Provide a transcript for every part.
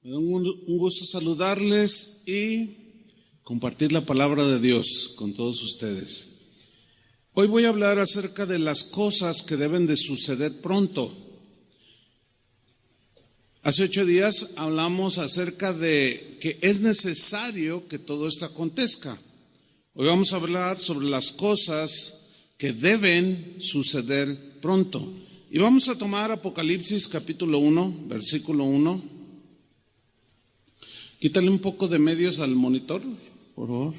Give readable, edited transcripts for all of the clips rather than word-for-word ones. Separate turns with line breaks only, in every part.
Me da un gusto saludarles y compartir la palabra de Dios con todos ustedes. Hoy voy a hablar acerca de las cosas que deben de suceder pronto. Hace 8 días hablamos acerca de que es necesario que todo esto acontezca. Hoy vamos a hablar sobre las cosas que deben suceder pronto. Y vamos a tomar Apocalipsis capítulo 1, versículo 1. Quítale un poco de medios al monitor, por favor.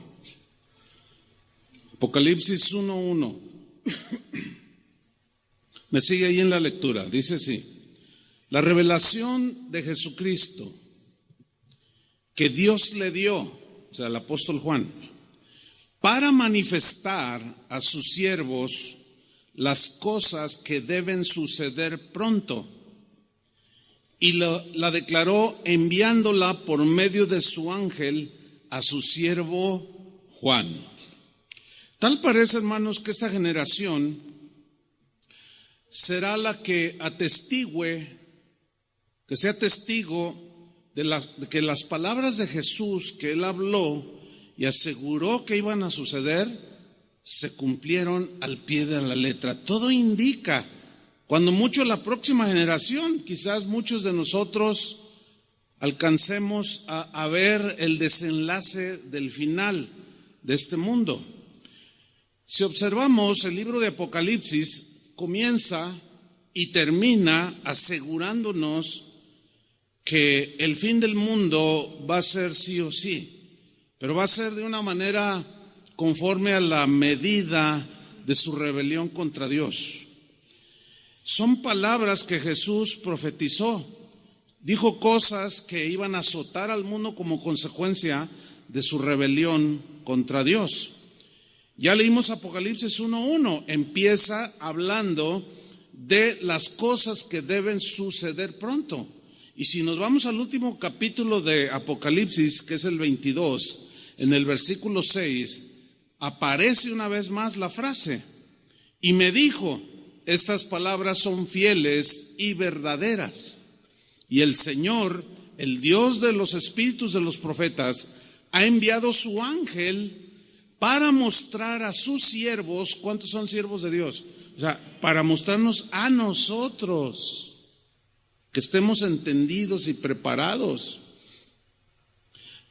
Apocalipsis 1:1. Me sigue ahí en la lectura. Dice así: la revelación de Jesucristo que Dios le dio, o sea, al apóstol Juan, para manifestar a sus siervos las cosas que deben suceder pronto. Y la declaró enviándola por medio de su ángel a su siervo Juan. Tal parece, hermanos, que esta generación será la que atestigüe, que sea testigo de que las palabras de Jesús que él habló y aseguró que iban a suceder, se cumplieron al pie de la letra. Todo indica, cuando mucho la próxima generación, quizás muchos de nosotros alcancemos a ver el desenlace del final de este mundo. Si observamos el libro de Apocalipsis, comienza y termina asegurándonos que el fin del mundo va a ser sí o sí, pero va a ser de una manera conforme a la medida de su rebelión contra Dios. Son palabras que Jesús profetizó. Dijo cosas que iban a azotar al mundo como consecuencia de su rebelión contra Dios. Ya leímos Apocalipsis 1:1. Empieza hablando de las cosas que deben suceder pronto. Y si nos vamos al último capítulo de Apocalipsis, que es el 22, en el versículo 6, aparece una vez más la frase: y me dijo, estas palabras son fieles y verdaderas. Y el Señor, el Dios de los espíritus de los profetas, ha enviado su ángel para mostrar a sus siervos. ¿Cuántos son siervos de Dios? O sea, para mostrarnos a nosotros, que estemos entendidos y preparados,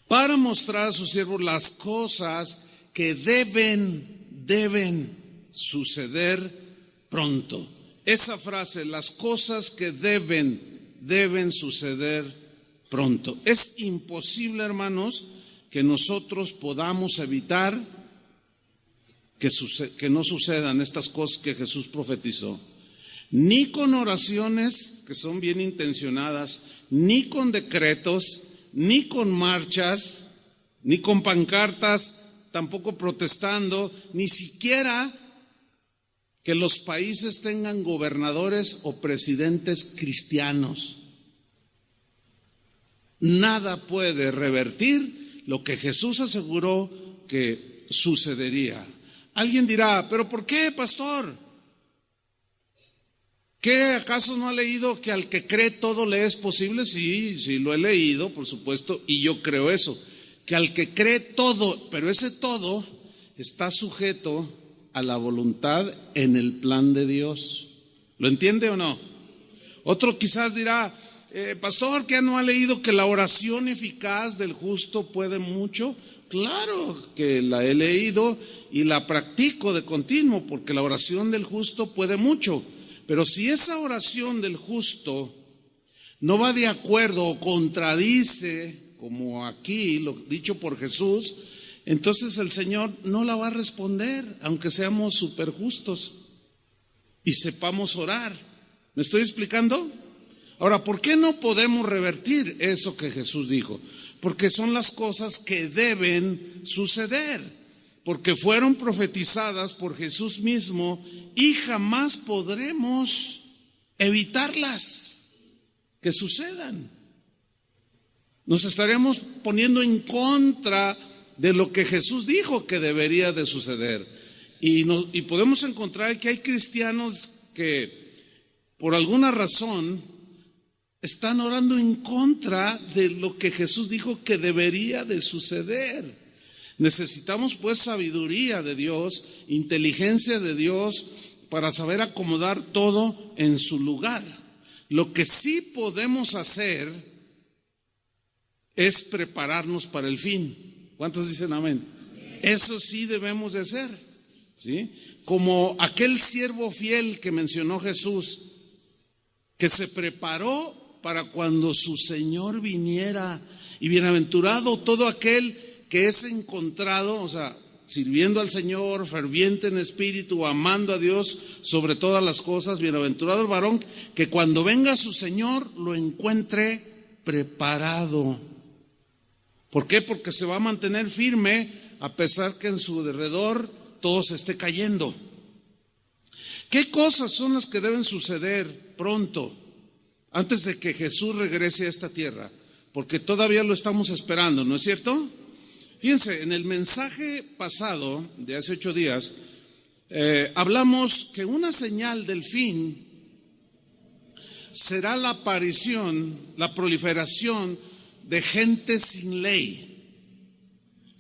para mostrar a sus siervos las cosas que deben suceder pronto. Esa frase, las cosas que deben suceder pronto. Es imposible, hermanos, que nosotros podamos evitar que no sucedan estas cosas que Jesús profetizó. Ni con oraciones que son bien intencionadas, ni con decretos, ni con marchas, ni con pancartas, tampoco protestando, ni siquiera que los países tengan gobernadores o presidentes cristianos. Nada puede revertir lo que Jesús aseguró que sucedería. Alguien dirá, ¿pero por qué, pastor? ¿Qué acaso no ha leído que al que cree todo le es posible? Sí, lo he leído, por supuesto, y yo creo eso, que al que cree todo, pero ese todo está sujeto a la voluntad en el plan de Dios. ¿Lo entiende o no? Otro quizás dirá, pastor, ¿qué no ha leído que la oración eficaz del justo puede mucho? Claro que la he leído y la practico de continuo, porque la oración del justo puede mucho. Pero si esa oración del justo no va de acuerdo o contradice, como aquí lo dicho por Jesús, entonces el Señor no la va a responder, aunque seamos súper justos y sepamos orar. ¿Me estoy explicando? Ahora, ¿por qué no podemos revertir eso que Jesús dijo? Porque son las cosas que deben suceder, porque fueron profetizadas por Jesús mismo y jamás podremos evitarlas que sucedan. Nos estaremos poniendo en contra de lo que Jesús dijo que debería de suceder. Y podemos encontrar que hay cristianos que por alguna razón están orando en contra de lo que Jesús dijo que debería de suceder. Necesitamos pues sabiduría de Dios, inteligencia de Dios para saber acomodar todo en su lugar. Lo que sí podemos hacer es prepararnos para el fin. ¿Cuántos dicen amén? Eso sí debemos de hacer, ¿sí? Como aquel siervo fiel que mencionó Jesús, que se preparó para cuando su Señor viniera. Y bienaventurado todo aquel que es encontrado, o sea, sirviendo al Señor, ferviente en espíritu, amando a Dios sobre todas las cosas. Bienaventurado el varón que cuando venga su Señor lo encuentre preparado. ¿Por qué? Porque se va a mantener firme a pesar que en su derredor todo se esté cayendo. ¿Qué cosas son las que deben suceder pronto, antes de que Jesús regrese a esta tierra? Porque todavía lo estamos esperando, ¿no es cierto? Fíjense, en el mensaje pasado, de hace 8 días, hablamos que una señal del fin será la aparición, la proliferación de gente sin ley,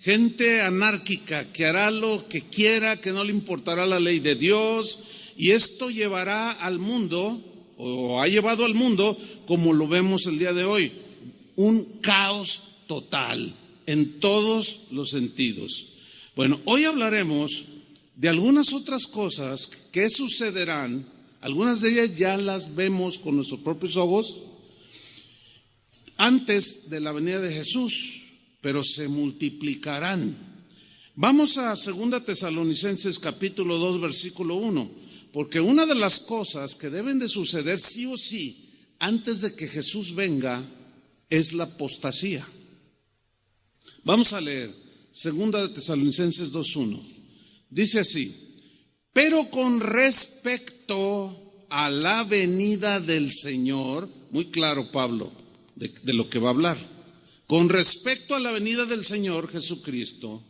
gente anárquica que hará lo que quiera, que no le importará la ley de Dios, y esto llevará al mundo, o ha llevado al mundo, como lo vemos el día de hoy, un caos total en todos los sentidos. Bueno, hoy hablaremos de algunas otras cosas que sucederán. Algunas de ellas ya las vemos con nuestros propios ojos antes de la venida de Jesús, pero se multiplicarán. Vamos a 2 Tesalonicenses capítulo 2 versículo 1. Porque una de las cosas que deben de suceder sí o sí antes de que Jesús venga es la apostasía. Vamos a leer 2 Tesalonicenses 2:1. Dice así: pero con respecto a la venida del Señor, muy claro Pablo de lo que va a hablar, con respecto a la venida del Señor Jesucristo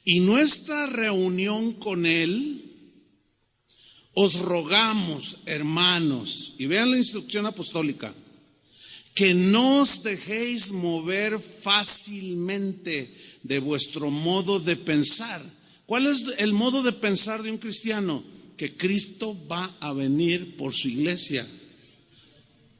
y nuestra reunión con Él, os rogamos, hermanos, y vean la instrucción apostólica, que no os dejéis mover fácilmente de vuestro modo de pensar. ¿Cuál es el modo de pensar de un cristiano? Que Cristo va a venir por su iglesia.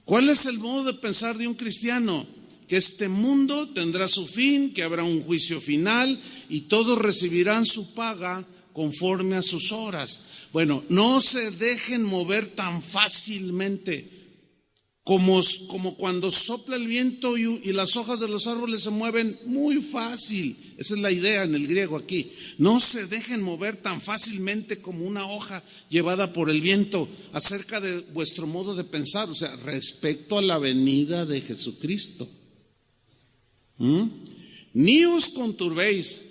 ¿Cuál es el modo de pensar de un cristiano? Que este mundo tendrá su fin, que habrá un juicio final y todos recibirán su paga conforme a sus obras. Bueno, no se dejen mover tan fácilmente como cuando sopla el viento y las hojas de los árboles se mueven muy fácil. Esa es la idea en el griego aquí. No se dejen mover tan fácilmente como una hoja llevada por el viento acerca de vuestro modo de pensar, o sea, respecto a la venida de Jesucristo. Ni os conturbéis,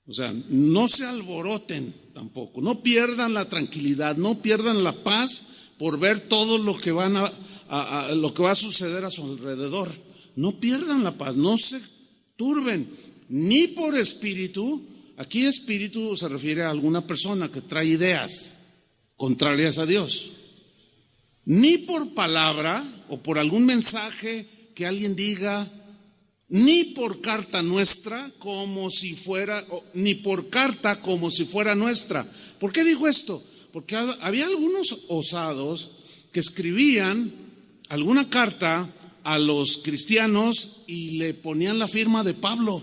o sea, no se alboroten tampoco, no pierdan la tranquilidad, no pierdan la paz por ver todo lo que lo que va a suceder a su alrededor. No pierdan la paz, no se turben, ni por espíritu. Aquí espíritu se refiere a alguna persona que trae ideas contrarias a Dios, ni por palabra o por algún mensaje que alguien diga, ni por carta nuestra como si fuera, ni por carta como si fuera nuestra. ¿Por qué dijo esto? Porque había algunos osados que escribían alguna carta a los cristianos y le ponían la firma de Pablo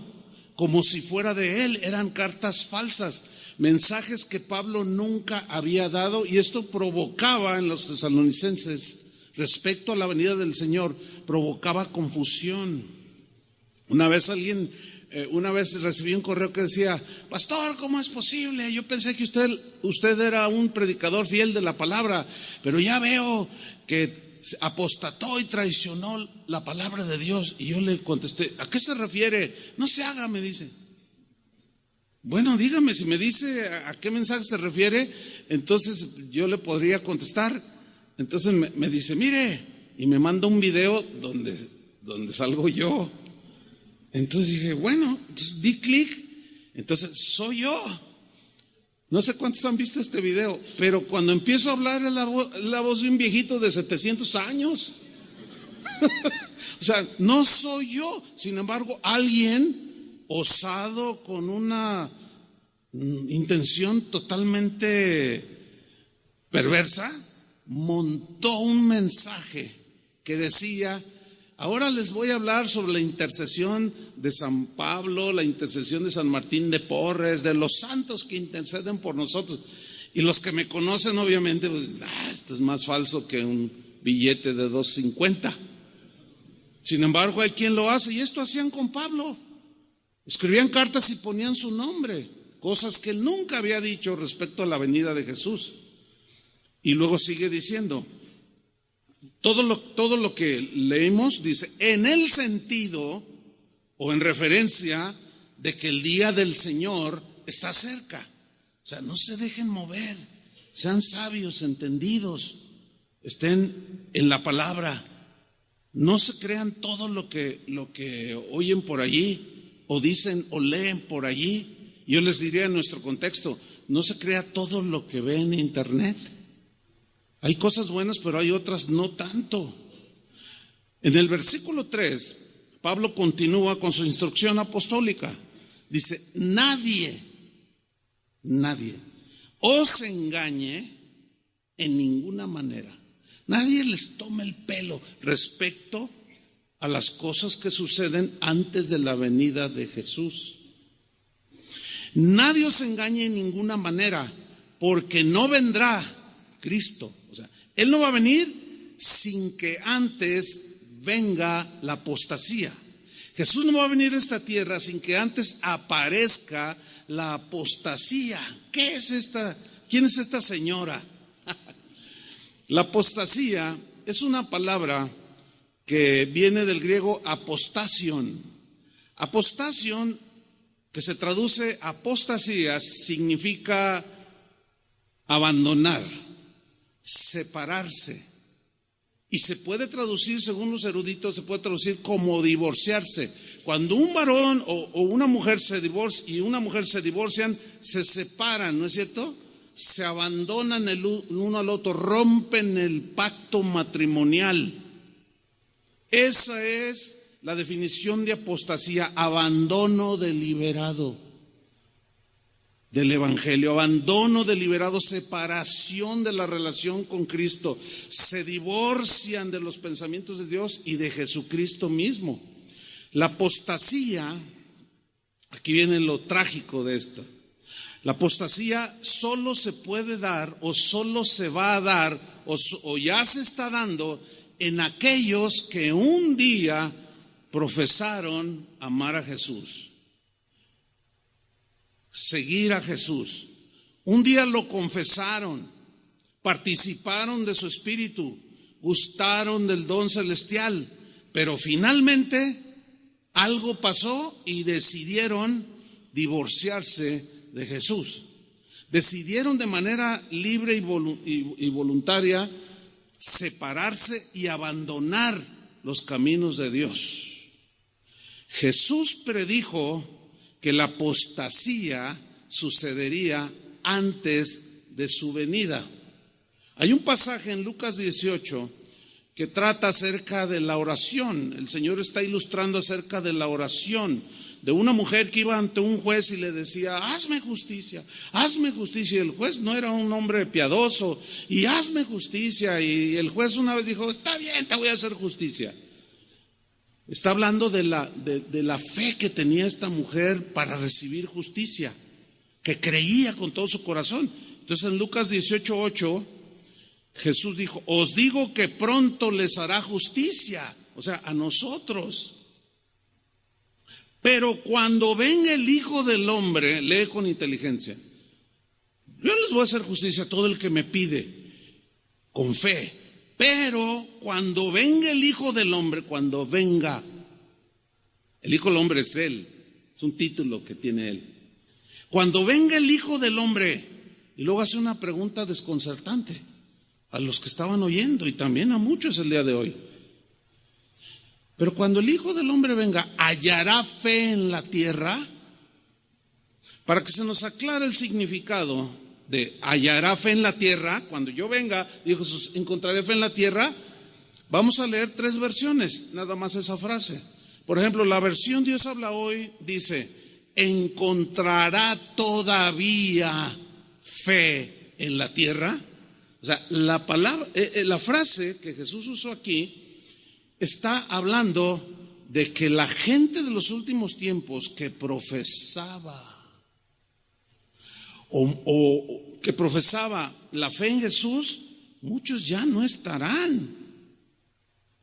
como si fuera de él. Eran cartas falsas, mensajes que Pablo nunca había dado, y esto provocaba en los tesalonicenses respecto a la venida del Señor, provocaba confusión. Una vez recibí un correo que decía: pastor, ¿cómo es posible? Yo pensé que usted era un predicador fiel de la palabra, pero ya veo que apostató y traicionó la palabra de Dios. Y yo le contesté: ¿a qué se refiere? No se haga, me dice. Bueno, dígame, si me dice a qué mensaje se refiere, entonces yo le podría contestar. Entonces me dice: mire, y me manda un video donde salgo yo. Entonces dije, bueno, entonces di clic, entonces soy yo. No sé cuántos han visto este video, pero cuando empiezo a hablar es la voz de un viejito de 700 años. O sea, no soy yo. Sin embargo, alguien osado con una intención totalmente perversa montó un mensaje que decía: ahora les voy a hablar sobre la intercesión de San Pablo, la intercesión de San Martín de Porres, de los santos que interceden por nosotros. Y los que me conocen, obviamente, pues, esto es más falso que un billete de $2.50. Sin embargo, hay quien lo hace, y esto hacían con Pablo. Escribían cartas y ponían su nombre, cosas que él nunca había dicho respecto a la venida de Jesús. Y luego sigue diciendo, todo lo que leímos dice, en el sentido o en referencia de que el día del Señor está cerca. O sea, no se dejen mover, sean sabios, entendidos, estén en la palabra. No se crean todo lo que oyen por allí, o dicen o leen por allí. Yo les diría en nuestro contexto, no se crea todo lo que ve en internet. Hay cosas buenas, pero hay otras no tanto. En el versículo 3, Pablo continúa con su instrucción apostólica. Dice, nadie os engañe en ninguna manera. Nadie les tome el pelo respecto a las cosas que suceden antes de la venida de Jesús. Nadie os engañe en ninguna manera, porque no vendrá Cristo. O sea, Él no va a venir sin que antes venga la apostasía. Jesús no va a venir a esta tierra sin que antes aparezca la apostasía. ¿Qué es esta? ¿Quién es esta señora? La apostasía es una palabra que viene del griego apostasion. Apostasion, que se traduce apostasía, significa abandonar, separarse. Y se puede traducir, según los eruditos, se puede traducir como divorciarse. Cuando un varón o una mujer se divorcian, se separan, ¿no es cierto? Se abandonan el uno al otro, rompen el pacto matrimonial. Esa es la definición de apostasía, abandono deliberado del Evangelio, abandono deliberado, separación de la relación con Cristo. Se divorcian de los pensamientos de Dios y de Jesucristo mismo. La apostasía, aquí viene lo trágico de esto. La apostasía solo se puede dar o solo se va a dar o ya se está dando en aquellos que un día profesaron amar a Jesús, seguir a Jesús. Un día lo confesaron, participaron de su espíritu, gustaron del don celestial, pero finalmente algo pasó y decidieron divorciarse de Jesús. Decidieron de manera libre y voluntaria separarse y abandonar los caminos de Dios. Jesús predijo que la apostasía sucedería antes de su venida. Hay un pasaje en Lucas 18 que trata acerca de la oración. El Señor está ilustrando acerca de la oración de una mujer que iba ante un juez y le decía, hazme justicia, hazme justicia. Y el juez no era un hombre piadoso, y hazme justicia. Y el juez una vez dijo, está bien, te voy a hacer justicia. Está hablando de la fe que tenía esta mujer para recibir justicia, que creía con todo su corazón. Entonces en Lucas 18:8 Jesús dijo, os digo que pronto les hará justicia, o sea, a nosotros. Pero cuando venga el Hijo del Hombre, lee con inteligencia, yo les voy a hacer justicia a todo el que me pide, con fe. Pero cuando venga el Hijo del Hombre, cuando venga, el Hijo del Hombre es Él, es un título que tiene Él. Cuando venga el Hijo del Hombre, y luego hace una pregunta desconcertante a los que estaban oyendo y también a muchos el día de hoy. Pero cuando el Hijo del Hombre venga, ¿hallará fe en la tierra? Para que se nos aclare el significado de hallará fe en la tierra, cuando yo venga, dijo Jesús, encontraré fe en la tierra. Vamos a leer 3 versiones, nada más esa frase. Por ejemplo, la versión Dios habla hoy dice: ¿encontrará todavía fe en la tierra? O sea, la palabra, la frase que Jesús usó aquí está hablando de que la gente de los últimos tiempos que profesaba o que profesaba la fe en Jesús, muchos ya no estarán.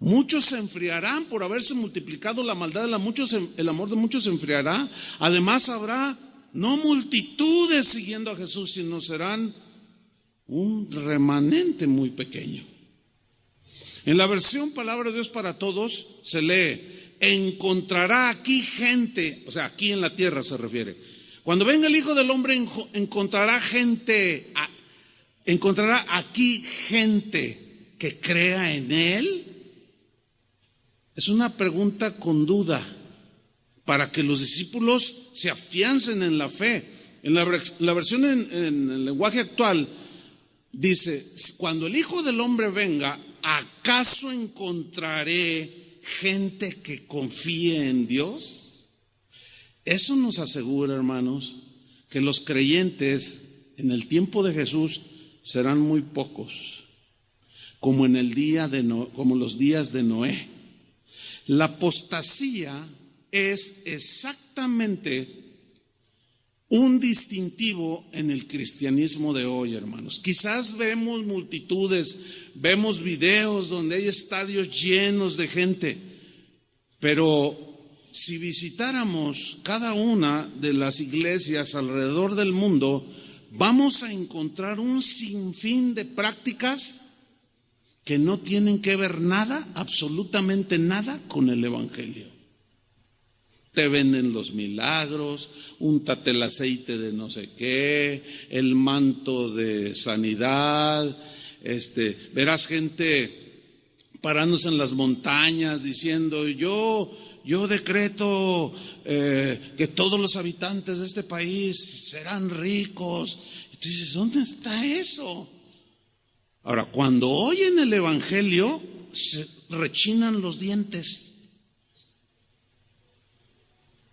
Muchos se enfriarán por haberse multiplicado la maldad de muchos, el amor de muchos se enfriará. Además habrá no multitudes siguiendo a Jesús, sino serán un remanente muy pequeño. En la versión Palabra de Dios para Todos se lee: encontrará aquí gente, o sea, aquí en la tierra se refiere. Cuando venga el Hijo del Hombre encontrará gente, encontrará aquí gente que crea en Él. Es una pregunta con duda para que los discípulos se afiancen en la fe. En la versión en el lenguaje actual dice: cuando el Hijo del Hombre venga, ¿acaso encontraré gente que confíe en Dios? Eso nos asegura, hermanos, que los creyentes en el tiempo de Jesús serán muy pocos, como en el día de como los días de Noé. La apostasía es exactamente un distintivo en el cristianismo de hoy, hermanos. Quizás vemos multitudes, vemos videos donde hay estadios llenos de gente, pero si visitáramos cada una de las iglesias alrededor del mundo, vamos a encontrar un sinfín de prácticas que no tienen que ver nada, absolutamente nada, con el evangelio. Te venden los milagros, úntate el aceite de no sé qué, el manto de sanidad, verás gente parándose en las montañas diciendo: yo decreto que todos los habitantes de este país serán ricos. Y tú dices: ¿dónde está eso? Ahora, cuando oyen el evangelio, se rechinan los dientes.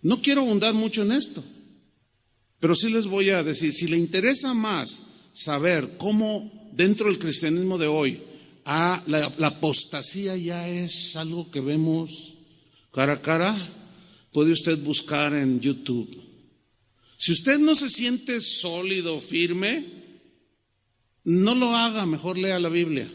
No quiero abundar mucho en esto, pero sí les voy a decir: si le interesa más saber cómo dentro del cristianismo de hoy la apostasía ya es algo que vemos cara a cara, puede usted buscar en YouTube. Si usted no se siente sólido, firme, no lo haga, mejor lea la Biblia.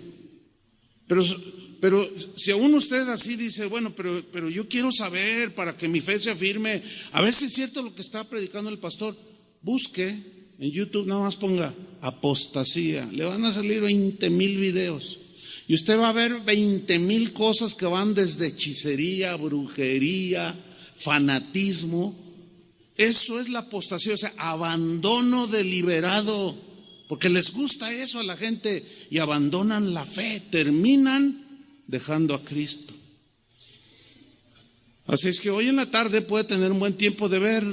Pero si aún usted así dice: bueno, pero yo quiero saber para que mi fe se afirme, a ver si es cierto lo que está predicando el pastor, busque en YouTube, nada más ponga apostasía, le van a salir 20,000 videos y usted va a ver 20,000 cosas que van desde hechicería, brujería, fanatismo. Eso es la apostasía, o sea, abandono deliberado, porque les gusta eso a la gente y abandonan la fe, terminan dejando a Cristo. Así es que hoy en la tarde puede tener un buen tiempo de ver,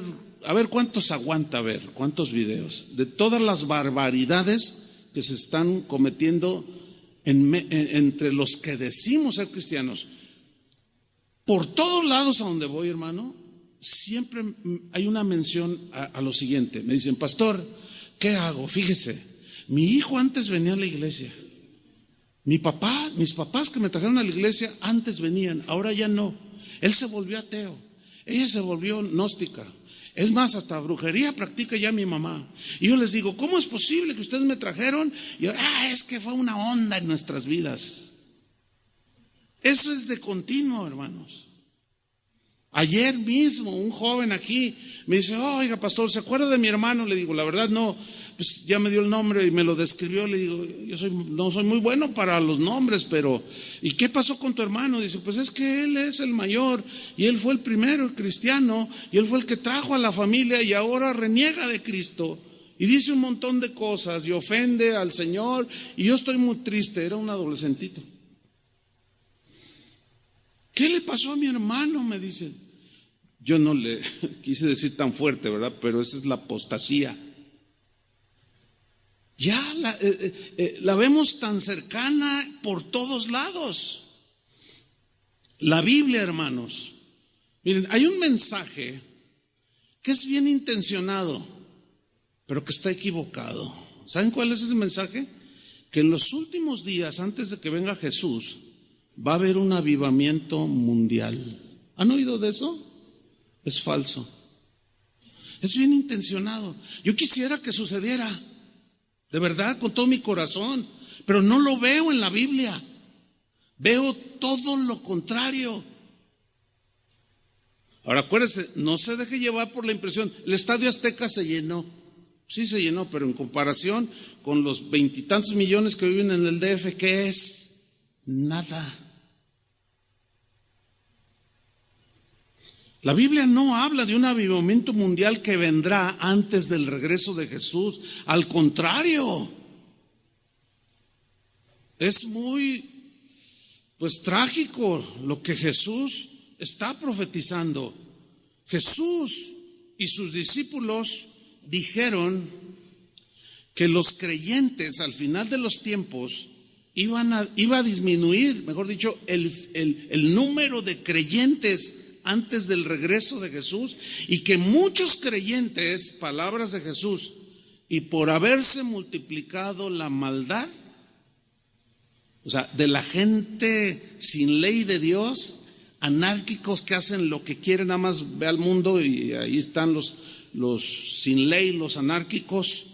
a ver cuántos aguanta ver, cuántos videos, de todas las barbaridades que se están cometiendo entre los que decimos ser cristianos. Por todos lados a donde voy, hermano, siempre hay una mención a lo siguiente. Me dicen: pastor, ¿qué hago? Fíjese, mi hijo antes venía a la iglesia. Mis papás que me trajeron a la iglesia antes venían, ahora ya no. Él se volvió ateo, ella se volvió gnóstica. Es más, hasta brujería practica ya mi mamá. Y yo les digo: ¿cómo es posible que ustedes me trajeron? Y ahora, es que fue una onda en nuestras vidas. Eso es de continuo, hermanos. Ayer mismo un joven aquí me dice: oiga, pastor, ¿se acuerda de mi hermano? Le digo: la verdad no. Pues ya me dio el nombre y me lo describió. Le digo: no soy muy bueno para los nombres, pero ¿y qué pasó con tu hermano? Dice: pues es que él es el mayor y él fue el primero, el cristiano, y él fue el que trajo a la familia y ahora reniega de Cristo y dice un montón de cosas y ofende al Señor y yo estoy muy triste. Era un adolescentito. ¿Qué le pasó a mi hermano? Me dice. Yo no le quise decir tan fuerte, ¿verdad? Pero esa es la apostasía. Ya la vemos tan cercana por todos lados. La Biblia, hermanos, miren, hay un mensaje que es bien intencionado, pero que está equivocado. ¿Saben cuál es ese mensaje? Que en los últimos días, antes de que venga Jesús, va a haber un avivamiento mundial. ¿Han oído de eso? Es falso. Es bien intencionado. Yo quisiera que sucediera, de verdad, con todo mi corazón, pero no lo veo en la Biblia. Veo todo lo contrario. Ahora acuérdense, no se deje llevar por la impresión. El Estadio Azteca se llenó. Sí se llenó, pero en comparación con los 20 y tantos millones que viven en el DF, ¿qué es? Nada. La Biblia no habla de un avivamiento mundial que vendrá antes del regreso de Jesús. Al contrario, es muy, trágico lo que Jesús está profetizando. Jesús y sus discípulos dijeron que los creyentes al final de los tiempos iba a disminuir, mejor dicho, el número de creyentes antes del regreso de Jesús, y que muchos creyentes, palabras de Jesús, y por haberse multiplicado la maldad, o sea, de la gente sin ley de Dios, anárquicos que hacen lo que quieren, nada más ve al mundo y ahí están los sin ley, los anárquicos.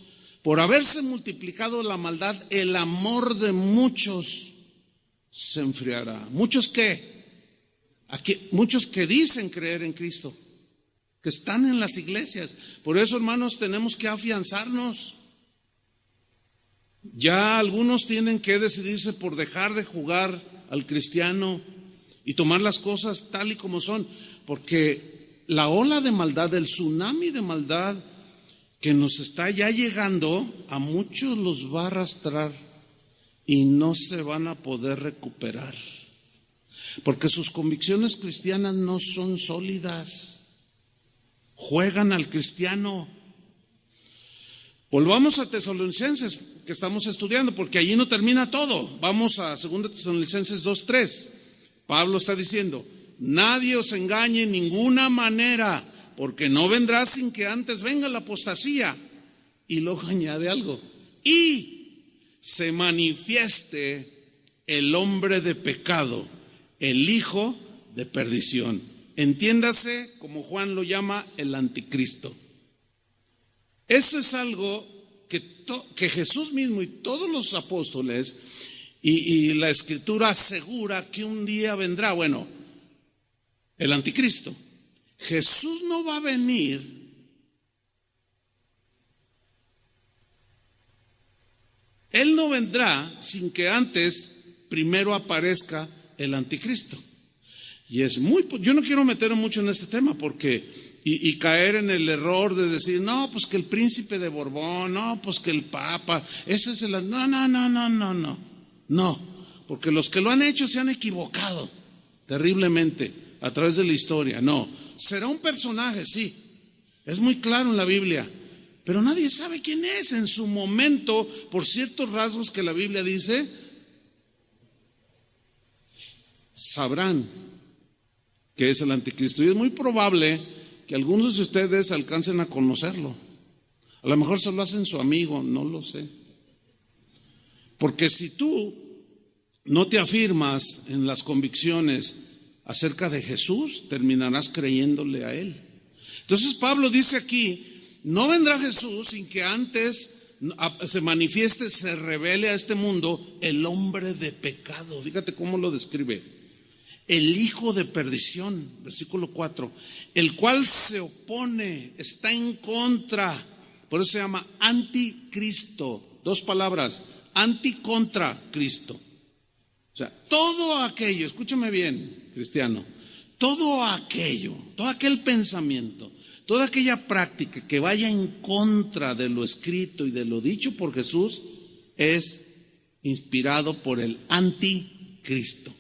Por haberse multiplicado la maldad, el amor de muchos se enfriará. ¿Muchos qué? Muchos que dicen creer en Cristo, que están en las iglesias. Por eso, hermanos, tenemos que afianzarnos. Ya algunos tienen que decidirse por dejar de jugar al cristiano y tomar las cosas tal y como son, porque la ola de maldad, el tsunami de maldad que nos está ya llegando, a muchos los va a arrastrar y no se van a poder recuperar, porque sus convicciones cristianas no son sólidas, juegan al cristiano. Volvamos a Tesalonicenses, que estamos estudiando, porque allí no termina todo. Vamos a 2 Tesalonicenses 2:3. Pablo está diciendo: nadie os engañe en ninguna manera, porque no vendrá sin que antes venga la apostasía. Y luego añade algo: y se manifieste el hombre de pecado, el hijo de perdición. Entiéndase, como Juan lo llama, el anticristo. Esto es algo que Jesús mismo y todos los apóstoles y la Escritura asegura que un día vendrá. Bueno, el anticristo. Jesús no va a venir Él no vendrá sin que antes primero aparezca el anticristo. Y yo no quiero meterme mucho en este tema porque y caer en el error de decir, no, pues que el príncipe de Borbón, no, pues que el papa, ese es el... No, porque los que lo han hecho se han equivocado terriblemente a través de la historia. No, será un personaje, sí, es muy claro en la Biblia, pero nadie sabe quién es. En su momento, por ciertos rasgos que la Biblia dice, sabrán que es el anticristo, y es muy probable que algunos de ustedes alcancen a conocerlo. A lo mejor se lo hacen su amigo, no lo sé. Porque si tú no te afirmas en las convicciones acerca de Jesús, terminarás creyéndole a Él. Entonces Pablo dice aquí, no vendrá Jesús sin que antes se manifieste, se revele a este mundo el hombre de pecado. Fíjate cómo lo describe. El hijo de perdición, versículo 4, el cual se opone, está en contra, por eso se llama anticristo. Dos palabras, anti contra Cristo. O sea, todo aquello, escúchame bien, cristiano, todo aquel pensamiento, toda aquella práctica que vaya en contra de lo escrito y de lo dicho por Jesús es inspirado por el anticristo.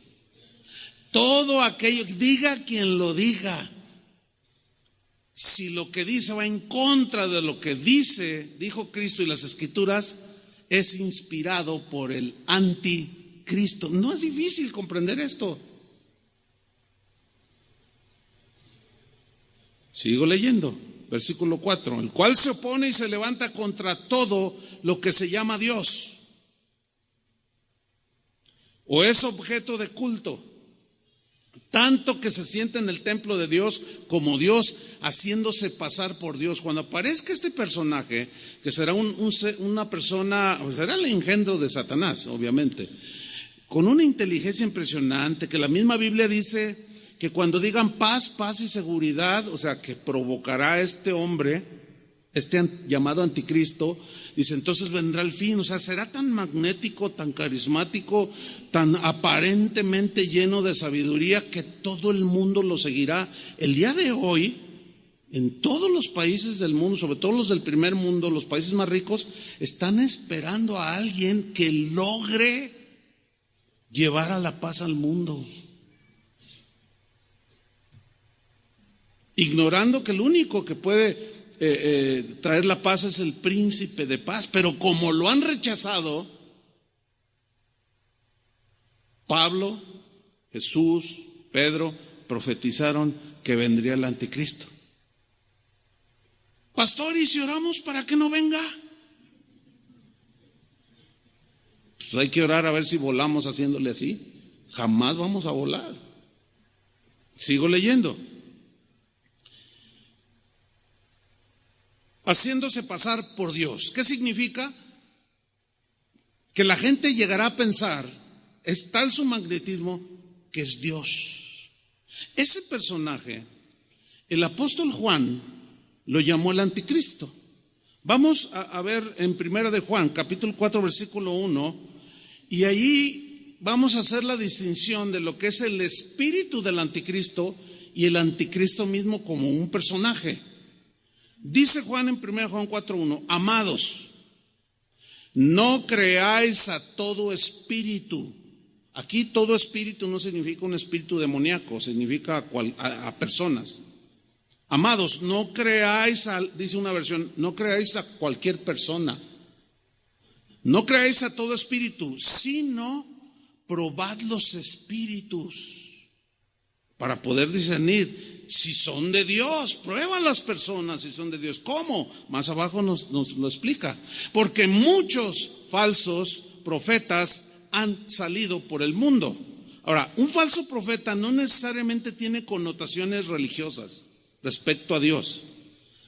Todo aquello, diga quien lo diga, si lo que dice va en contra de lo que dijo Cristo y las Escrituras, es inspirado por el anticristo. No es difícil comprender esto. Sigo leyendo, versículo 4, el cual se opone y se levanta contra todo lo que se llama Dios o es objeto de culto, tanto que se sienta en el templo de Dios como Dios, haciéndose pasar por Dios. Cuando aparezca este personaje, que será una persona, será el engendro de Satanás, obviamente, con una inteligencia impresionante, que la misma Biblia dice que cuando digan paz, paz y seguridad, o sea, que provocará este hombre, este llamado anticristo, dice, entonces vendrá el fin. O sea, será tan magnético, tan carismático, tan aparentemente lleno de sabiduría que todo el mundo lo seguirá. El día de hoy, en todos los países del mundo, sobre todo los del primer mundo, los países más ricos, están esperando a alguien que logre llevar a la paz al mundo, ignorando que el único que puede traer la paz es el príncipe de paz. Pero como lo han rechazado, Pablo, Jesús, Pedro profetizaron que vendría el anticristo. Pastor, ¿y si oramos para que no venga? Pues hay que orar a ver si volamos haciéndole así. Jamás vamos a volar. Sigo leyendo. Haciéndose pasar por Dios. ¿Qué significa? Que la gente llegará a pensar, es tal su magnetismo, que es Dios. Ese personaje, el apóstol Juan lo llamó el anticristo. Vamos a ver en Primera de Juan, capítulo 4, versículo 1, y allí vamos a hacer la distinción de lo que es el espíritu del anticristo y el anticristo mismo como un personaje. Dice Juan en 1 Juan 4:1, amados, no creáis a todo espíritu. Aquí todo espíritu no significa un espíritu demoníaco, significa a personas. Amados, no creáis dice una versión, no creáis a cualquier persona. No creáis a todo espíritu, sino probad los espíritus para poder discernir si son de Dios. Prueban las personas si son de Dios. ¿Cómo? Más abajo nos lo explica. Porque muchos falsos profetas han salido por el mundo. Ahora, un falso profeta no necesariamente tiene connotaciones religiosas respecto a Dios,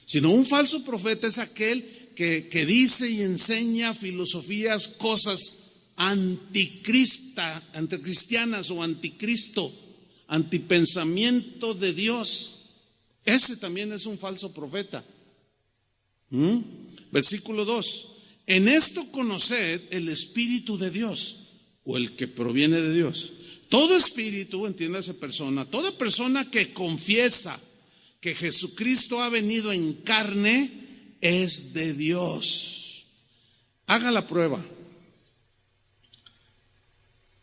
sino un falso profeta es aquel que dice y enseña filosofías, cosas anticristianas o anticristo, antipensamiento de Dios. Ese también es un falso profeta. Versículo 2. En esto conoced el Espíritu de Dios, o el que proviene de Dios. Todo espíritu, entiéndase persona, toda persona que confiesa que Jesucristo ha venido en carne es de Dios. Haga la prueba.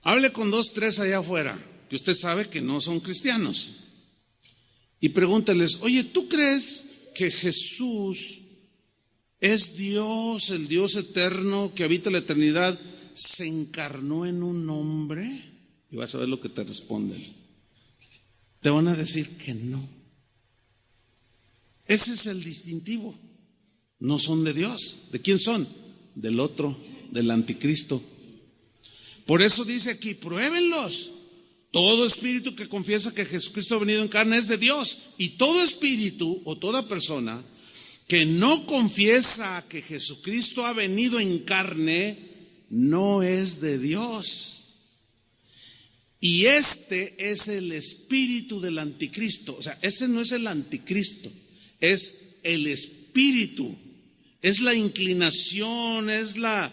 Hable con 2, 3 allá afuera, que usted sabe que no son cristianos, y pregúnteles, oye, ¿tú crees que Jesús es Dios, el Dios eterno que habita la eternidad, se encarnó en un hombre? Y vas a ver lo que te responden. Te van a decir que no. Ese es el distintivo. No son de Dios. ¿De quién son? Del otro, del anticristo. Por eso dice aquí, pruébenlos. Todo espíritu que confiesa que Jesucristo ha venido en carne es de Dios. Y todo espíritu o toda persona que no confiesa que Jesucristo ha venido en carne no es de Dios. Y este es el espíritu del anticristo. O sea, ese no es el anticristo, es el espíritu, es la inclinación, es la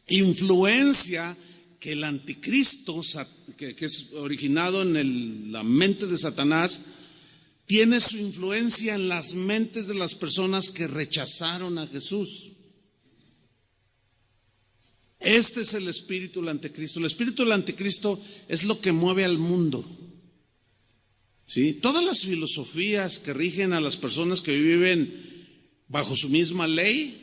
influencia que el anticristo, que es originado en la mente de Satanás, tiene su influencia en las mentes de las personas que rechazaron a Jesús. Este es el espíritu del anticristo. El espíritu del anticristo es lo que mueve al mundo. ¿Sí? Todas las filosofías que rigen a las personas que viven bajo su misma ley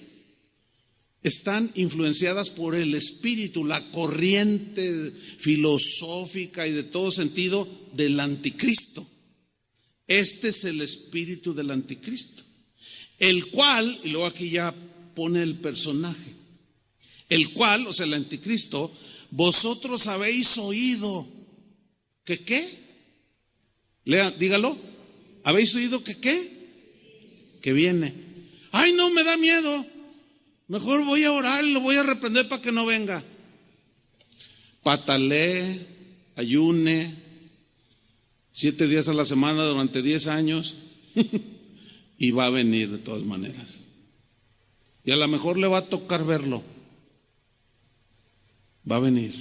están influenciadas por el espíritu, la corriente filosófica y de todo sentido del anticristo. Este es el espíritu del anticristo, el cual, y luego aquí ya pone el personaje, el cual, o sea, el anticristo, vosotros habéis oído que ¿qué? Lea, dígalo. ¿Habéis oído que qué? Que viene. Ay, no, me da miedo. Mejor voy a orar y lo voy a reprender para que no venga. Patalee, ayune, 7 días a la semana durante 10 años y va a venir de todas maneras. Y a lo mejor le va a tocar verlo. Va a venir.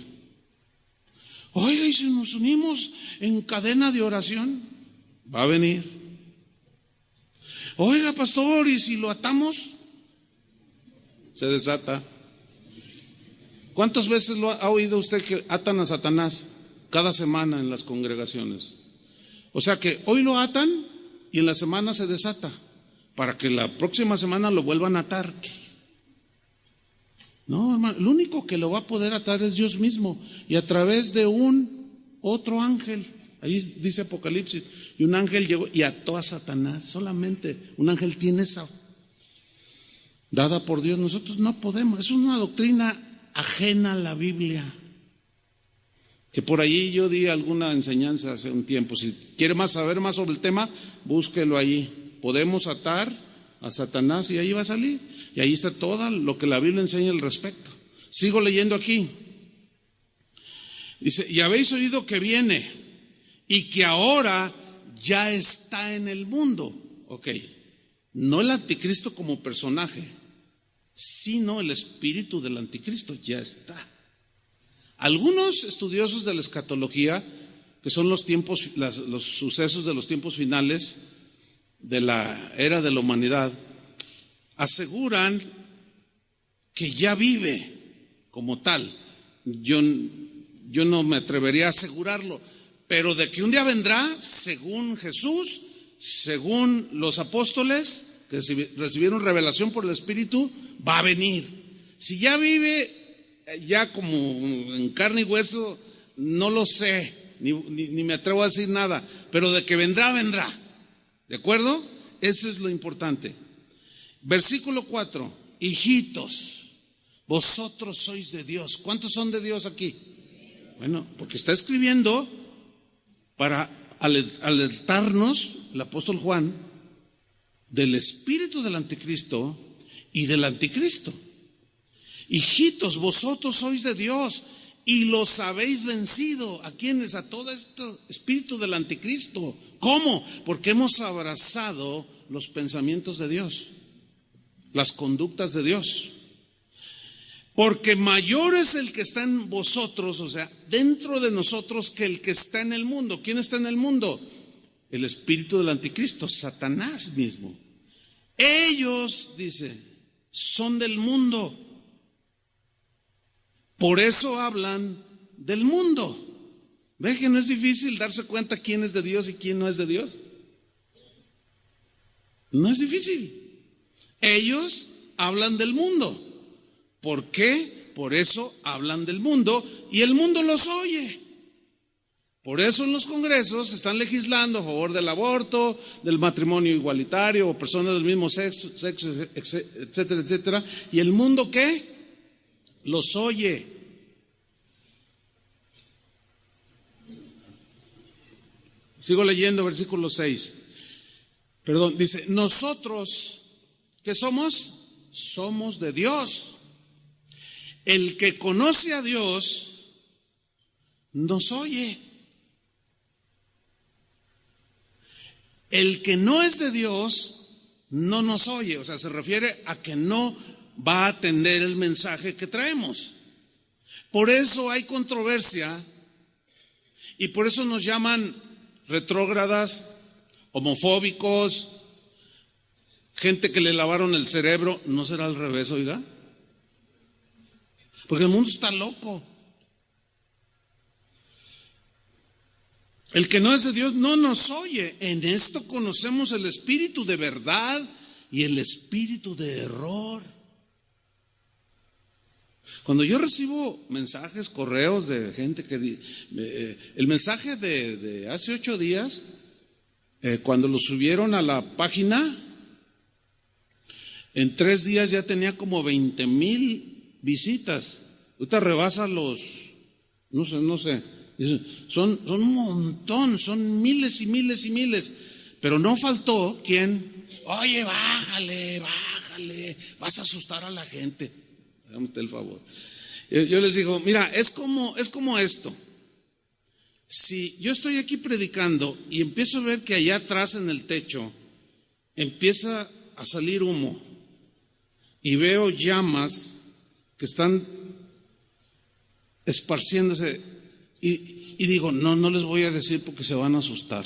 Oiga, y si nos unimos en cadena de oración, va a venir. Oiga, pastor, y si lo atamos, se desata. ¿Cuántas veces lo ha oído usted que atan a Satanás? Cada semana en las congregaciones. O sea que hoy lo atan y en la semana se desata, para que la próxima semana lo vuelvan a atar. No, hermano, el único que lo va a poder atar es Dios mismo, y a través de un otro ángel. Ahí dice Apocalipsis, y un ángel llegó y ató a Satanás. Solamente un ángel tiene esa dada por Dios. Nosotros no podemos. Es una doctrina ajena a la Biblia, que por allí yo di alguna enseñanza hace un tiempo. Si quiere saber más sobre el tema, búsquelo allí. Podemos atar a Satanás y ahí va a salir. Y ahí está todo lo que la Biblia enseña al respecto. Sigo leyendo aquí. Dice, y habéis oído que viene y que ahora ya está en el mundo. Ok, no el anticristo como personaje, sino el espíritu del anticristo ya está. Algunos estudiosos de la escatología, que son los tiempos, los sucesos de los tiempos finales de la era de la humanidad, aseguran que ya vive como tal. Yo no me atrevería a asegurarlo, pero de que un día vendrá, según Jesús, según los apóstoles que recibieron revelación por el Espíritu, va a venir. Si ya vive ya como en carne y hueso, no lo sé, ni me atrevo a decir nada, pero de que vendrá, vendrá. ¿De acuerdo? Eso es lo importante. Versículo 4, hijitos, vosotros sois de Dios. ¿Cuántos son de Dios aquí? Bueno, porque está escribiendo para alertarnos, el apóstol Juan, del espíritu del anticristo y del anticristo. Hijitos, vosotros sois de Dios y los habéis vencido. ¿A quiénes? A todo este espíritu del anticristo. ¿Cómo? Porque hemos abrazado los pensamientos de Dios, las conductas de Dios. Porque mayor es el que está en vosotros, o sea, dentro de nosotros, que el que está en el mundo. ¿Quién está en el mundo? El espíritu del anticristo, Satanás mismo. Ellos, dice, son del mundo. Por eso hablan del mundo. ¿Ve que no es difícil darse cuenta quién es de Dios y quién no es de Dios? No es difícil. Ellos hablan del mundo. ¿Por qué? Por eso hablan del mundo y el mundo los oye. Por eso en los congresos están legislando a favor del aborto, del matrimonio igualitario o personas del mismo sexo, etcétera, etcétera. ¿Y el mundo qué? Los oye. Sigo leyendo versículo 6. Perdón, dice, nosotros, ¿qué somos? Somos de Dios. El que conoce a Dios nos oye. El que no es de Dios no nos oye. O sea, se refiere a que no va a atender el mensaje que traemos. Por eso hay controversia y por eso nos llaman retrógradas, homofóbicos, gente que le lavaron el cerebro. ¿No será al revés, oiga? Porque el mundo está loco. El que no es de Dios no nos oye. En esto conocemos el espíritu de verdad y el espíritu de error. Cuando yo recibo mensajes, correos de gente que el mensaje de hace 8 días Cuando lo subieron a la página, en 3 días ya tenía como 20,000 visitas. Ahorita rebasa los, no sé, son un montón, son miles y miles y miles. Pero no faltó quien, oye, bájale, vas a asustar a la gente. Hágame usted el favor. Yo les digo, mira, es como esto. Si yo estoy aquí predicando y empiezo a ver que allá atrás en el techo empieza a salir humo y veo llamas que están esparciéndose y digo, no les voy a decir porque se van a asustar.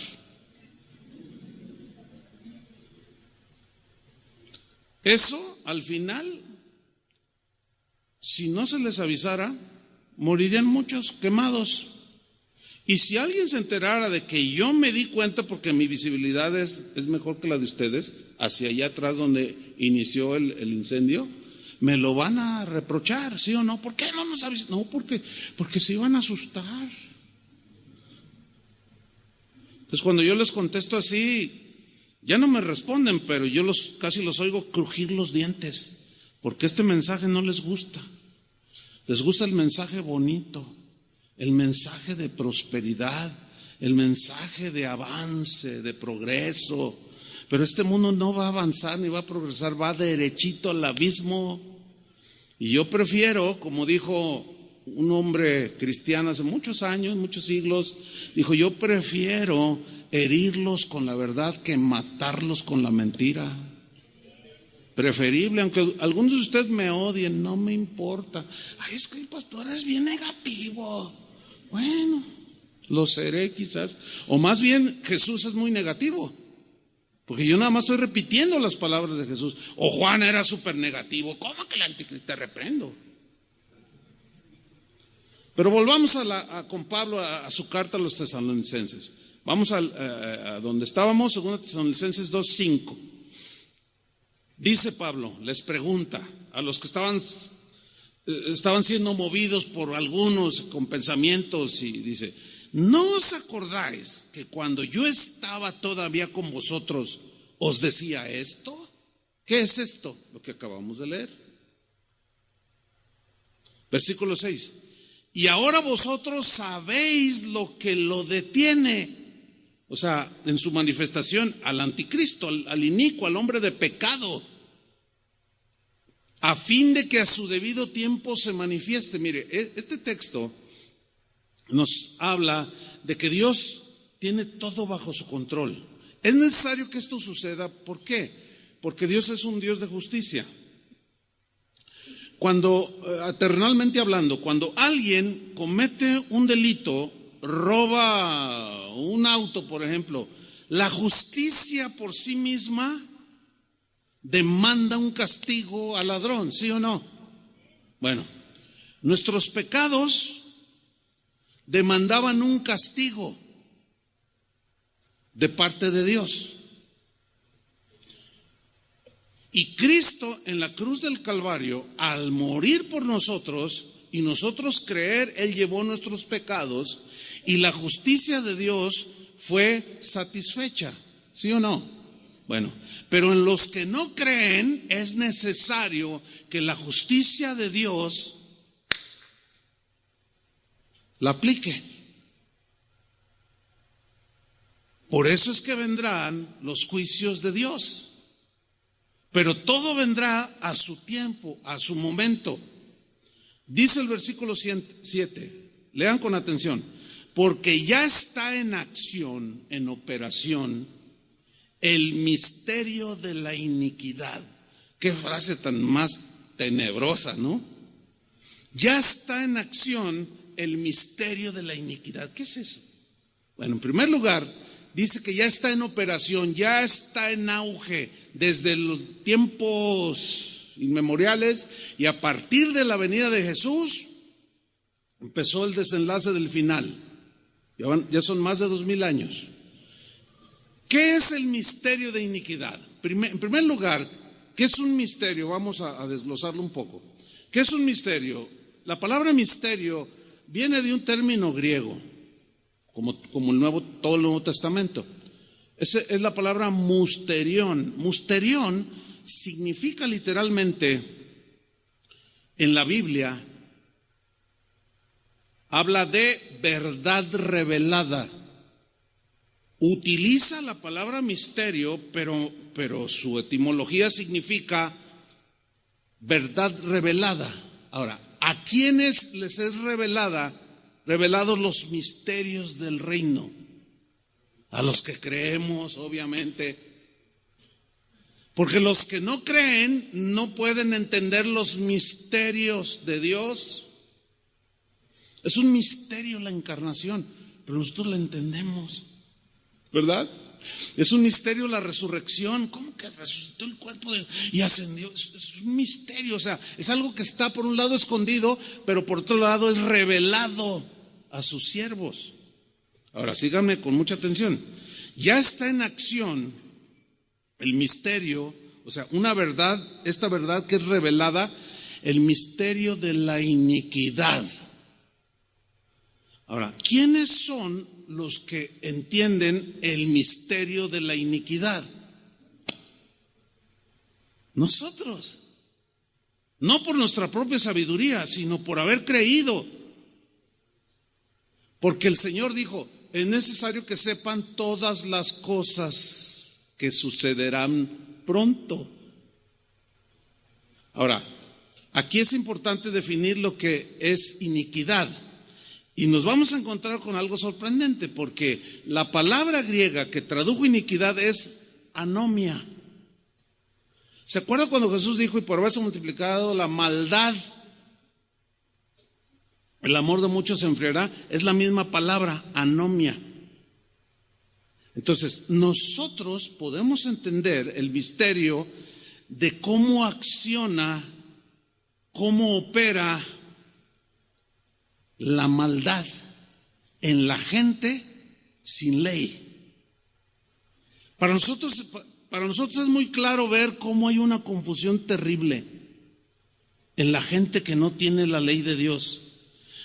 Eso, al final, si no se les avisara, morirían muchos quemados. Y si alguien se enterara de que yo me di cuenta, porque mi visibilidad es mejor que la de ustedes, hacia allá atrás donde inició el incendio, me lo van a reprochar, ¿sí o no? ¿Por qué no nos avisan? No, porque se iban a asustar. Entonces cuando yo les contesto así, ya no me responden, pero yo casi los oigo crujir los dientes, porque este mensaje no les gusta. Les gusta el mensaje bonito, el mensaje de prosperidad, el mensaje de avance, de progreso. Pero este mundo no va a avanzar ni va a progresar, va derechito al abismo. Y yo prefiero, como dijo un hombre cristiano hace muchos años, muchos siglos, dijo, yo prefiero herirlos con la verdad que matarlos con la mentira. Preferible, aunque algunos de ustedes me odien, no me importa. Ay, es que el pastor es bien negativo. Bueno, lo seré quizás. O más bien, Jesús es muy negativo, porque yo nada más estoy repitiendo las palabras de Jesús. O Juan era súper negativo. ¿Cómo que el anticristo? Te reprendo. Pero volvamos con Pablo a su carta a los tesalonicenses. Vamos a donde estábamos, 2 Tesalonicenses 2:5. Dice Pablo, les pregunta a los que estaban siendo movidos por algunos con pensamientos, y dice, ¿no os acordáis que cuando yo estaba todavía con vosotros os decía esto? ¿Qué es esto? Lo que acabamos de leer. Versículo 6. Y ahora vosotros sabéis lo que lo detiene. O sea, en su manifestación al anticristo, al inicuo, al hombre de pecado, a fin de que a su debido tiempo se manifieste. Mire, este texto nos habla de que Dios tiene todo bajo su control. Es necesario que esto suceda. ¿Por qué? Porque Dios es un Dios de justicia. Terrenalmente hablando, cuando alguien comete un delito, roba un auto, por ejemplo, la justicia por sí misma demanda un castigo al ladrón, ¿sí o no? Bueno, nuestros pecados demandaban un castigo de parte de Dios. Y Cristo en la cruz del Calvario, al morir por nosotros y nosotros creer, Él llevó nuestros pecados y la justicia de Dios fue satisfecha, ¿sí o no? Bueno, pero en los que no creen es necesario que la justicia de Dios la aplique. Por eso es que vendrán los juicios de Dios. Pero todo vendrá a su tiempo, a su momento. Dice el versículo 7, lean con atención, porque ya está en acción, en operación, el misterio de la iniquidad. Qué frase tan más tenebrosa, ¿no? Ya está en acción el misterio de la iniquidad. ¿Qué es eso? Bueno, en primer lugar, dice que ya está en operación, ya está en auge desde los tiempos inmemoriales, y a partir de la venida de Jesús empezó el desenlace del final. Ya son más de 2000 años. ¿Qué es el misterio de iniquidad? En primer lugar, ¿qué es un misterio? Vamos a desglosarlo un poco. ¿Qué es un misterio? La palabra misterio viene de un término griego, como todo el Nuevo Testamento. Esa es la palabra musterión. Musterión significa literalmente en la Biblia, habla de verdad revelada. Utiliza la palabra misterio, pero su etimología significa verdad revelada. Ahora, ¿a quiénes les es revelados los misterios del reino? A los que creemos, obviamente. Porque los que no creen no pueden entender los misterios de Dios. Es un misterio la encarnación, pero nosotros la entendemos, ¿verdad? Es un misterio la resurrección. ¿Cómo que resucitó el cuerpo y ascendió? Es un misterio, o sea, es algo que está por un lado escondido, pero por otro lado es revelado a sus siervos. Ahora, síganme con mucha atención. Ya está en acción el misterio, o sea, una verdad, esta verdad que es revelada, el misterio de la iniquidad. Ahora, ¿quiénes son los que entienden el misterio de la iniquidad? Nosotros. No por nuestra propia sabiduría, sino por haber creído. Porque el Señor dijo, es necesario que sepan todas las cosas que sucederán pronto. Ahora, aquí es importante definir lo que es iniquidad. Y nos vamos a encontrar con algo sorprendente, porque la palabra griega que tradujo iniquidad es anomia. ¿Se acuerda cuando Jesús dijo, y por haberse multiplicado la maldad, el amor de muchos se enfriará? Es la misma palabra, anomia. Entonces, nosotros podemos entender el misterio de cómo acciona, cómo opera la maldad en la gente sin ley. Para nosotros es muy claro ver cómo hay una confusión terrible en la gente que no tiene la ley de Dios.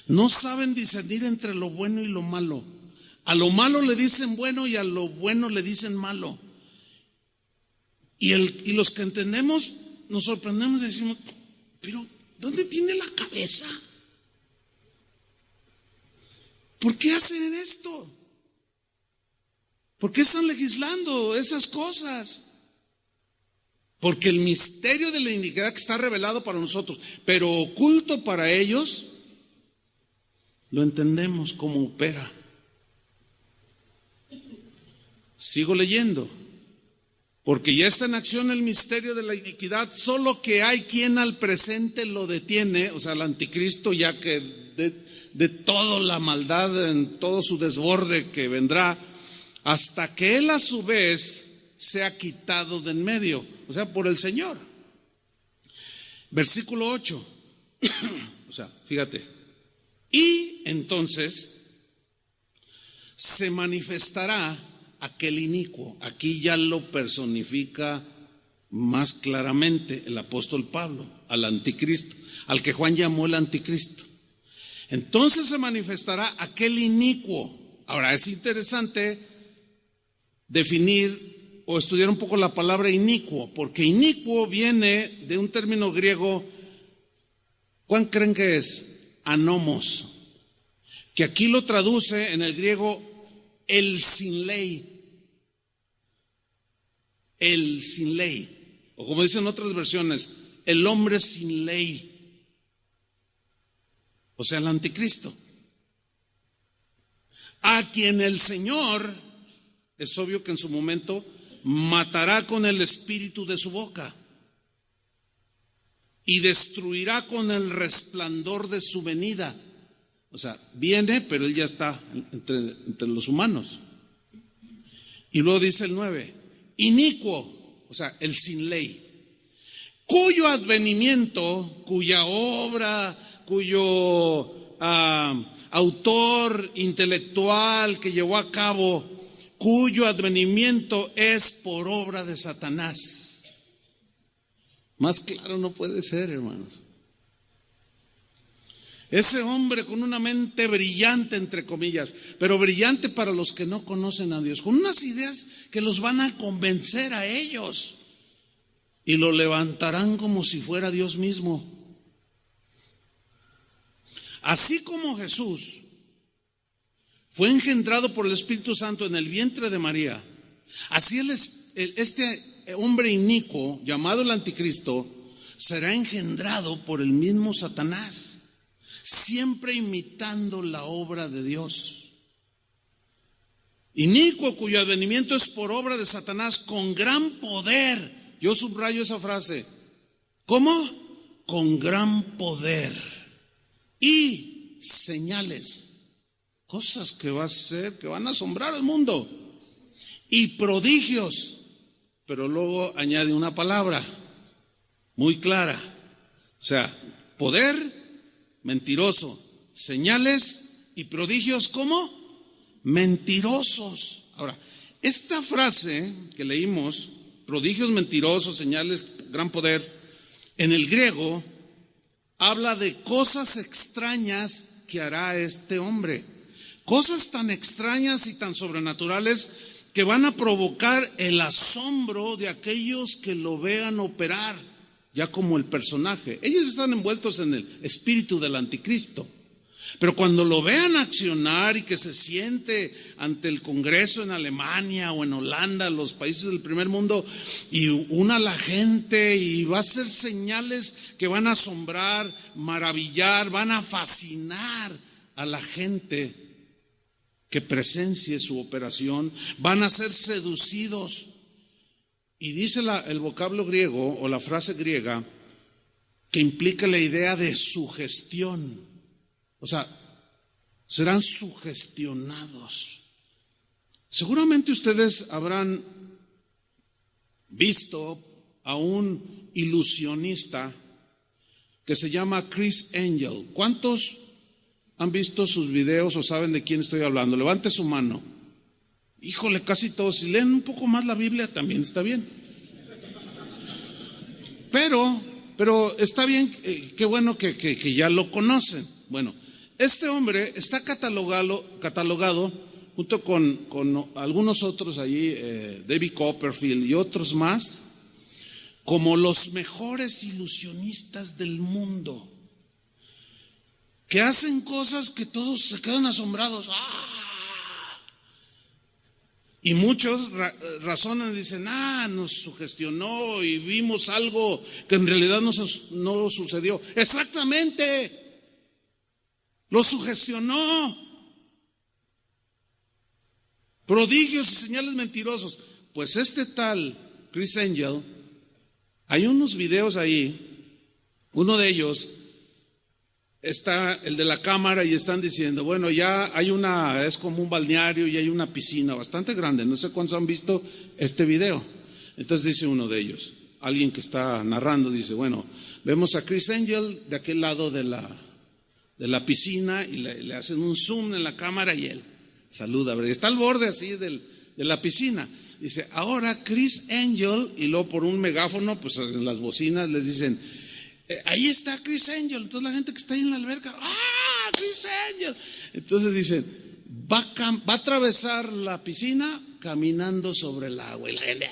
No saben discernir entre lo bueno y lo malo. A lo malo le dicen bueno y a lo bueno le dicen malo. Y los que entendemos nos sorprendemos y decimos, pero ¿dónde tiene la cabeza? ¿Por qué hacen esto? ¿Por qué están legislando esas cosas? Porque el misterio de la iniquidad que está revelado para nosotros, pero oculto para ellos, lo entendemos cómo opera. Sigo leyendo. Porque ya está en acción el misterio de la iniquidad, solo que hay quien al presente lo detiene, o sea, el anticristo, ya que de toda la maldad, en todo su desborde que vendrá, hasta que él a su vez sea quitado de en medio, o sea, por el Señor. Versículo 8, o sea, fíjate, y entonces se manifestará aquel inicuo. Aquí ya lo personifica más claramente el apóstol Pablo, al anticristo, al que Juan llamó el anticristo. Entonces se manifestará aquel inicuo. Ahora es interesante definir o estudiar un poco la palabra inicuo, porque inicuo viene de un término griego. ¿Cuál creen que es? Anomos, que aquí lo traduce en el griego el sin ley. El sin ley, o como dicen otras versiones, el hombre sin ley. O sea, el anticristo, a quien el Señor, es obvio que en su momento, matará con el espíritu de su boca y destruirá con el resplandor de su venida. O sea, viene, pero él ya está entre los humanos. Y luego dice el 9, inicuo, o sea, el sin ley, cuyo advenimiento, cuya obra, cuyo autor intelectual que llevó a cabo, cuyo advenimiento es por obra de Satanás. Más claro no puede ser, hermanos. Ese hombre con una mente brillante, entre comillas, pero brillante para los que no conocen a Dios, con unas ideas que los van a convencer a ellos y lo levantarán como si fuera Dios mismo. Así como Jesús fue engendrado por el Espíritu Santo en el vientre de María, así este hombre inicuo llamado el Anticristo será engendrado por el mismo Satanás, siempre imitando la obra de Dios. Inicuo, cuyo advenimiento es por obra de Satanás con gran poder. Yo subrayo esa frase. ¿Cómo? Con gran poder y señales, cosas que va a hacer, que van a asombrar al mundo, y prodigios. Pero luego añade una palabra muy clara, o sea, poder mentiroso, señales y prodigios, ¿cómo? Mentirosos. Ahora, esta frase que leímos, prodigios mentirosos, señales, gran poder, en el griego habla de cosas extrañas que hará este hombre. Cosas tan extrañas y tan sobrenaturales que van a provocar el asombro de aquellos que lo vean operar, ya como el personaje. Ellos están envueltos en el espíritu del Anticristo. Pero cuando lo vean accionar y que se siente ante el Congreso en Alemania o en Holanda, los países del primer mundo, y una a la gente y va a hacer señales que van a asombrar, maravillar, van a fascinar a la gente que presencie su operación, van a ser seducidos. Y dice el vocablo griego o la frase griega que implica la idea de sugestión. O sea, serán sugestionados. Seguramente ustedes habrán visto a un ilusionista que se llama Criss Angel. ¿Cuántos han visto sus videos o saben de quién estoy hablando? Levante su mano. Híjole, casi todos. Si leen un poco más la Biblia también está bien. Pero está bien, qué bueno que ya lo conocen. Bueno, este hombre está catalogado junto con algunos otros allí, David Copperfield y otros más, como los mejores ilusionistas del mundo, que hacen cosas que todos se quedan asombrados. ¡Ah! Y muchos razonan y dicen, nos sugestionó y vimos algo que en realidad no sucedió. Exactamente, lo sugestionó. Prodigios y señales mentirosos. Pues este tal Criss Angel, hay unos videos ahí, uno de ellos está el de la cámara y están diciendo, bueno, ya hay es como un balneario y hay una piscina bastante grande, no sé cuántos han visto este video. Entonces dice uno de ellos, alguien que está narrando, dice, bueno, vemos a Criss Angel de aquel lado de la piscina y le hacen un zoom en la cámara y él saluda, está al borde así de la piscina. Dice, ahora Criss Angel, y luego por un megáfono, pues en las bocinas les dicen, ahí está Criss Angel. Entonces la gente que está ahí en la alberca, Criss Angel. Entonces dicen, va a atravesar la piscina caminando sobre el agua. Y la gente,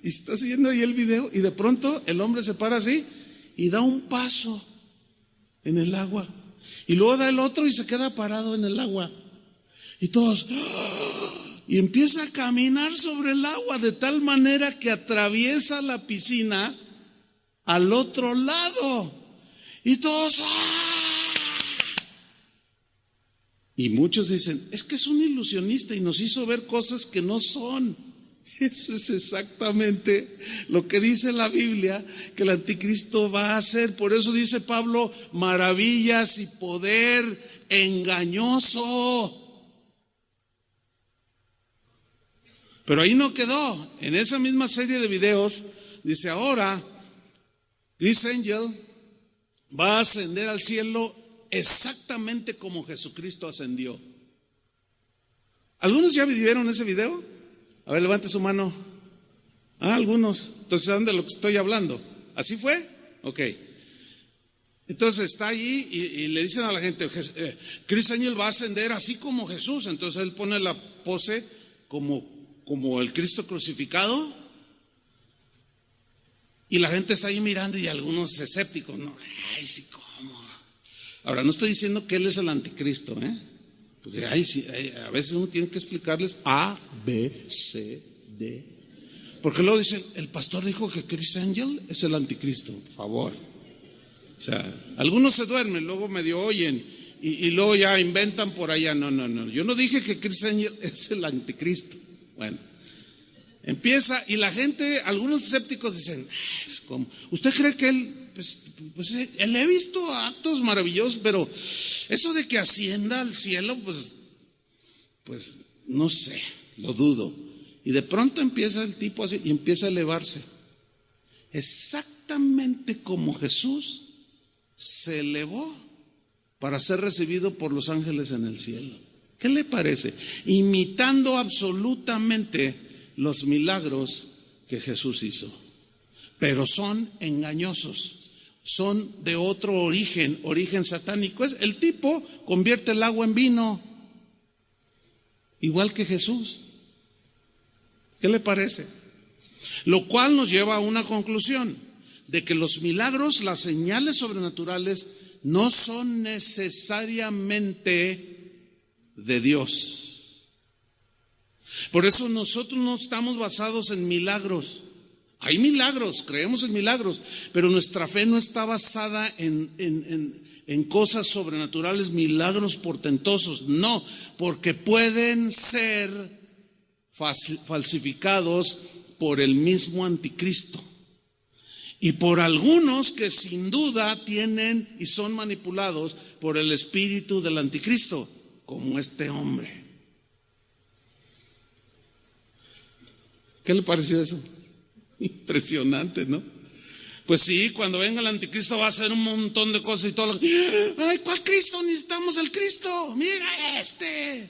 y está siguiendo ahí el video y de pronto el hombre se para así y da un paso en el agua. Y luego da el otro y se queda parado en el agua. Y todos, y empieza a caminar sobre el agua de tal manera que atraviesa la piscina al otro lado. Y todos, y muchos dicen, es que es un ilusionista y nos hizo ver cosas que no son. Eso es exactamente lo que dice la Biblia que el Anticristo va a hacer. Por eso dice Pablo, maravillas y poder engañoso. Pero ahí no quedó. En esa misma serie de videos dice, ahora Criss Angel va a ascender al cielo exactamente como Jesucristo ascendió. ¿Algunos ya vieron ese video? A ver, levante su mano. Algunos. Entonces, ¿saben de lo que estoy hablando? ¿Así fue? Ok. Entonces está allí y le dicen a la gente, Chris Angel va a ascender así como Jesús. Entonces él pone la pose como el Cristo crucificado. Y la gente está ahí mirando y algunos escépticos, no, ay, sí, ¿cómo? Ahora, no estoy diciendo que él es el anticristo, porque a veces uno tiene que explicarles A, B, C, D. Porque luego dicen, el pastor dijo que Chris Angel es el anticristo, por favor. O sea, algunos se duermen, luego medio oyen y luego ya inventan por allá. No, yo no dije que Chris Angel es el anticristo. Bueno, empieza y la gente, algunos escépticos dicen, ¿cómo? ¿Usted cree que él, pues él he visto actos maravillosos, pero eso de que ascienda al cielo, pues no sé, lo dudo. Y de pronto empieza el tipo así y empieza a elevarse. Exactamente como Jesús se elevó para ser recibido por los ángeles en el cielo. ¿Qué le parece? Imitando absolutamente los milagros que Jesús hizo. Pero son engañosos, son de otro origen satánico. El tipo convierte el agua en vino, igual que Jesús. ¿Qué le parece? Lo cual nos lleva a una conclusión, de que los milagros, las señales sobrenaturales, no son necesariamente de Dios. Por eso nosotros no estamos basados en milagros. Hay milagros, creemos en milagros, pero nuestra fe no está basada en cosas sobrenaturales, milagros portentosos. No, porque pueden ser falsificados por el mismo anticristo y por algunos que sin duda tienen y son manipulados por el espíritu del anticristo, como este hombre. ¿Qué le pareció eso? Impresionante, ¿no? Pues sí, cuando venga el anticristo va a hacer un montón de cosas y todo. Ay, ¿cuál Cristo? Necesitamos el Cristo. Mira este.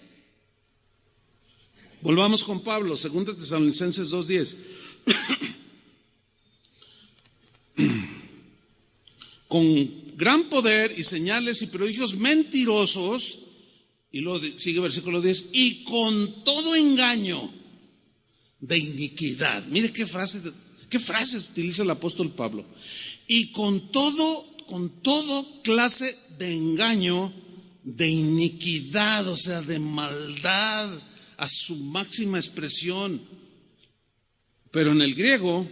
Volvamos con Pablo, 2 Tesalonicenses 2:10. Con gran poder y señales y prodigios mentirosos, y luego sigue versículo 10, y con todo engaño de iniquidad. Mire qué frases utiliza el apóstol Pablo. Y con todo clase de engaño de iniquidad, o sea, de maldad a su máxima expresión. Pero en el griego,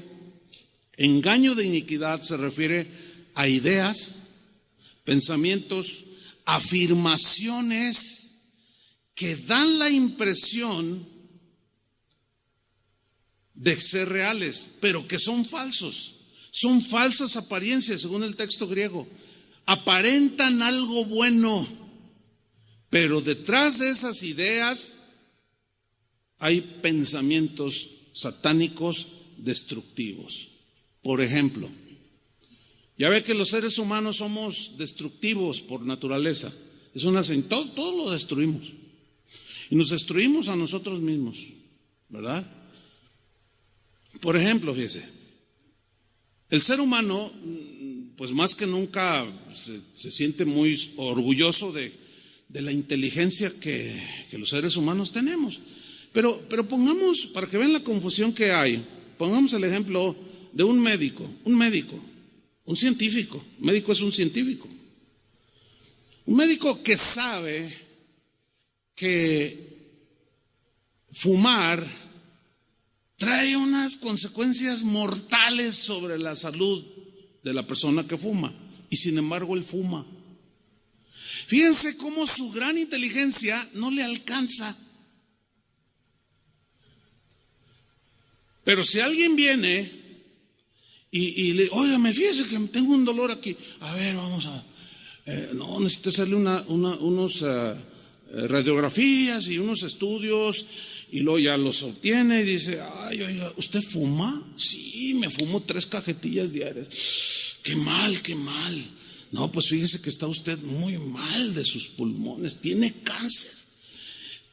engaño de iniquidad se refiere a ideas, pensamientos, afirmaciones que dan la impresión de ser reales, pero que son falsos. Son falsas apariencias, según el texto griego. Aparentan algo bueno, pero detrás de esas ideas hay pensamientos satánicos destructivos. Por ejemplo, ya ve que los seres humanos somos destructivos por naturaleza. Es una señal, todo lo destruimos. Y nos destruimos a nosotros mismos, ¿verdad? Por ejemplo, fíjese, el ser humano, pues más que nunca se siente muy orgulloso de la inteligencia que los seres humanos tenemos. Pero pongamos, para que vean la confusión que hay, pongamos el ejemplo de un médico, un científico. Un médico es un científico. Un médico que sabe que fumar trae unas consecuencias mortales sobre la salud de la persona que fuma, y sin embargo él fuma. Fíjense cómo su gran inteligencia no le alcanza. Pero si alguien viene y le, óigame, fíjese que tengo un dolor aquí, a ver, vamos a, no, necesito hacerle unos radiografías y unos estudios. Y luego ya los obtiene y dice, ay, oiga, ¿usted fuma? Sí, me fumo 3 cajetillas diarias. Qué mal. No, pues fíjese que está usted muy mal de sus pulmones, tiene cáncer.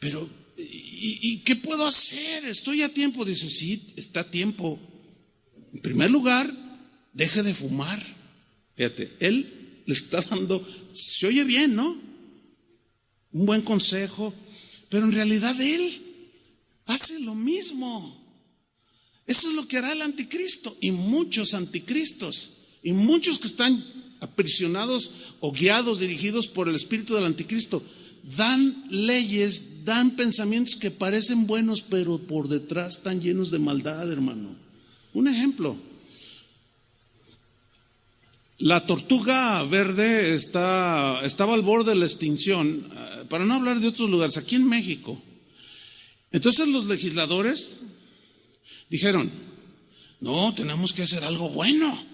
Pero, ¿y qué puedo hacer? Estoy a tiempo. Dice, sí, está a tiempo. En primer lugar, deje de fumar. Fíjate, él le está dando, se oye bien, ¿no? Un buen consejo, pero en realidad él hace lo mismo. Eso es lo que hará el anticristo y muchos anticristos y muchos que están aprisionados o guiados, dirigidos por el espíritu del anticristo. Dan leyes, dan pensamientos que parecen buenos, pero por detrás están llenos de maldad, hermano. Un ejemplo. La tortuga verde estaba al borde de la extinción, para no hablar de otros lugares, aquí en México. Entonces los legisladores dijeron, no, tenemos que hacer algo bueno.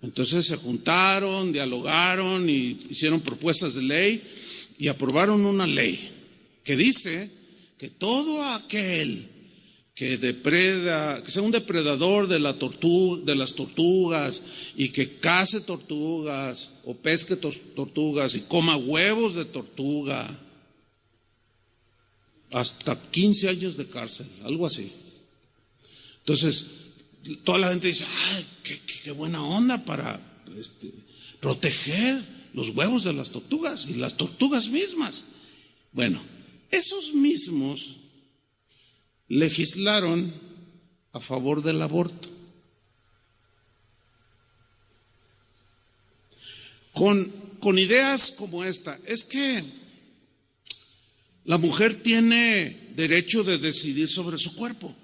Entonces se juntaron, dialogaron y hicieron propuestas de ley y aprobaron una ley que dice que todo aquel que sea un depredador de las tortugas y que cace tortugas o pesque tortugas y coma huevos de tortuga, hasta 15 años de cárcel, algo así. Entonces, toda la gente dice, ¡ay, qué buena onda para proteger los huevos de las tortugas y las tortugas mismas! Bueno, esos mismos legislaron a favor del aborto. Con ideas como esta, es que la mujer tiene derecho de decidir sobre su cuerpo.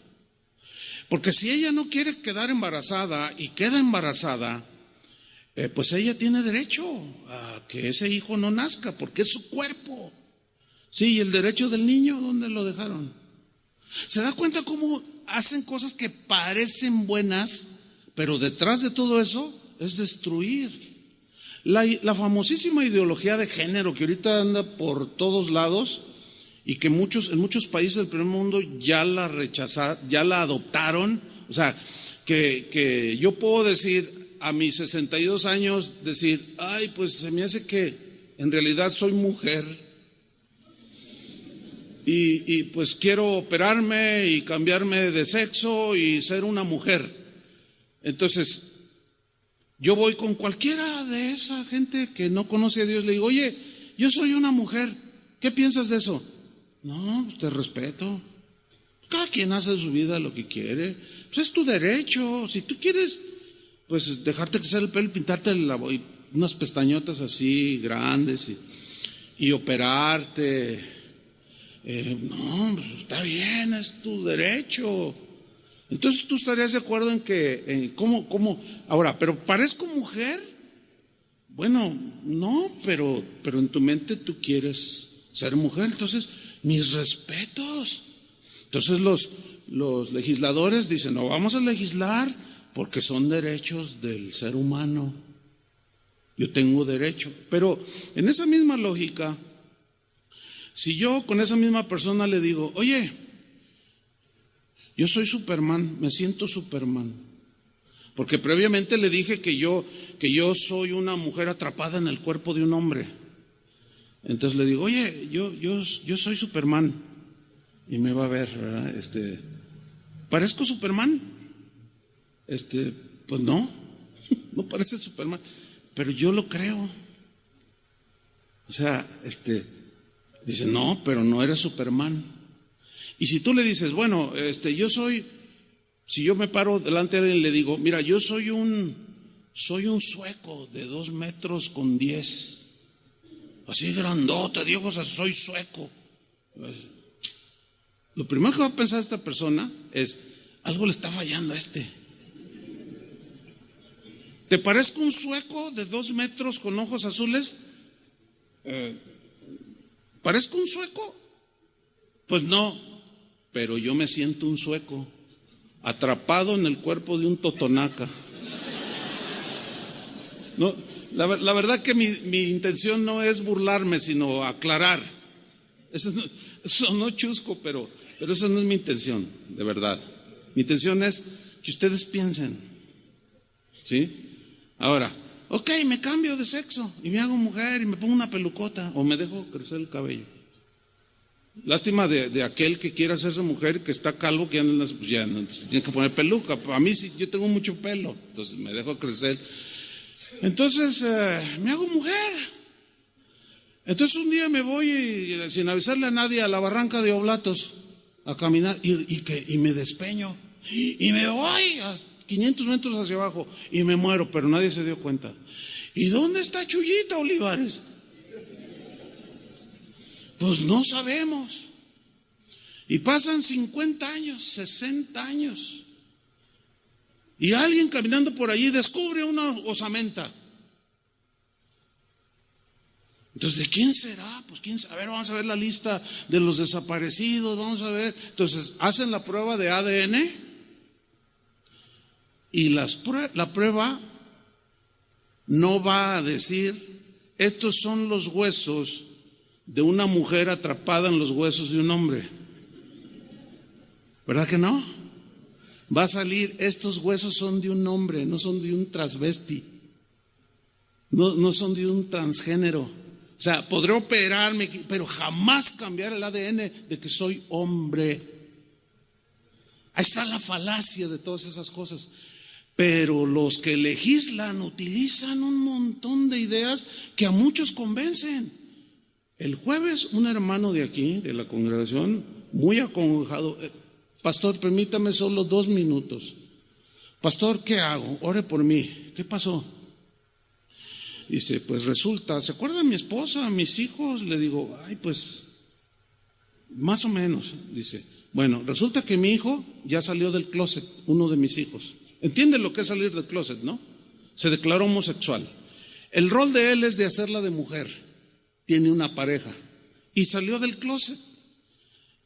Porque si ella no quiere quedar embarazada y queda embarazada, pues ella tiene derecho a que ese hijo no nazca, porque es su cuerpo. Sí, y el derecho del niño, ¿dónde lo dejaron? ¿Se da cuenta cómo hacen cosas que parecen buenas, pero detrás de todo eso es destruir? La famosísima ideología de género que ahorita anda por todos lados y que en muchos países del primer mundo ya la rechazaron, ya la adoptaron. O sea, que yo puedo decir a mis 62 años, decir, ay, pues se me hace que en realidad soy mujer. Y pues quiero operarme y cambiarme de sexo y ser una mujer. Entonces, yo voy con cualquiera de esa gente que no conoce a Dios, le digo, oye, yo soy una mujer, ¿qué piensas de eso? No, pues te respeto. Cada quien hace de su vida lo que quiere. Pues es tu derecho. Si tú quieres, pues dejarte crecer el pelo, pintarte unas pestañotas así grandes y operarte. No, pues está bien, es tu derecho. Entonces tú estarías de acuerdo en que, ¿cómo? Ahora, ¿pero parezco mujer? Bueno, no, pero en tu mente tú quieres ser mujer, entonces mis respetos. Entonces los legisladores dicen, no, vamos a legislar porque son derechos del ser humano. Yo tengo derecho, pero en esa misma lógica, si yo con esa misma persona le digo, oye, yo soy Superman, me siento Superman, porque previamente le dije que yo soy una mujer atrapada en el cuerpo de un hombre. Entonces le digo, oye, yo soy Superman, y me va a ver, ¿verdad? ¿Parezco Superman? Pues no parece Superman, pero yo lo creo. O sea, dice, no, pero no eres Superman. Y si tú le dices, bueno, si yo me paro delante de él y le digo, mira, yo soy un sueco de 2 metros con 10, así grandote, Diego, o sea, soy sueco. Lo primero que va a pensar esta persona es, algo le está fallando a este. ¿Te parezco un sueco de 2 metros con ojos azules? ¿Parezco un sueco? Pues no, pero yo me siento un sueco, atrapado en el cuerpo de un totonaca. No, la verdad que mi intención no es burlarme, sino aclarar. Eso no chusco, pero esa no es mi intención, de verdad. Mi intención es que ustedes piensen, ¿sí? Ahora, ok, me cambio de sexo y me hago mujer y me pongo una pelucota o me dejo crecer el cabello. Lástima de aquel que quiera hacerse mujer, que está calvo, que ya no se tiene que poner peluca. A mí sí, yo tengo mucho pelo, entonces me dejo crecer. Entonces me hago mujer. Entonces un día me voy sin avisarle a nadie a la barranca de Oblatos a caminar y me despeño y me voy a 500 metros hacia abajo y me muero, pero nadie se dio cuenta. ¿Y dónde está Chuyita Olivares? Pues no sabemos. Y pasan 50 años, 60 años. Y alguien caminando por allí descubre una osamenta. Entonces, ¿de quién será? Pues quién sabe. A ver, vamos a ver la lista de los desaparecidos, vamos a ver. Entonces, hacen la prueba de ADN y la prueba no va a decir, estos son los huesos de una mujer atrapada en los huesos de un hombre. ¿Verdad que no? Va a salir, estos huesos son de un hombre, no son de un transvesti, no son de un transgénero. O sea, podré operarme, pero jamás cambiar el ADN de que soy hombre. Ahí está la falacia de todas esas cosas. Pero los que legislan utilizan un montón de ideas que a muchos convencen. El jueves un hermano de aquí, de la congregación, muy acongojado, pastor, permítame solo 2 minutos. Pastor, ¿qué hago? Ore por mí. ¿Qué pasó? Dice, pues resulta, ¿se acuerda de mi esposa, mis hijos? Le digo, ay, pues, más o menos. Dice, bueno, resulta que mi hijo ya salió del closet, uno de mis hijos. ¿Entiende lo que es salir del closet, no? Se declaró homosexual. El rol de él es de hacerla de mujer. Tiene una pareja y salió del closet.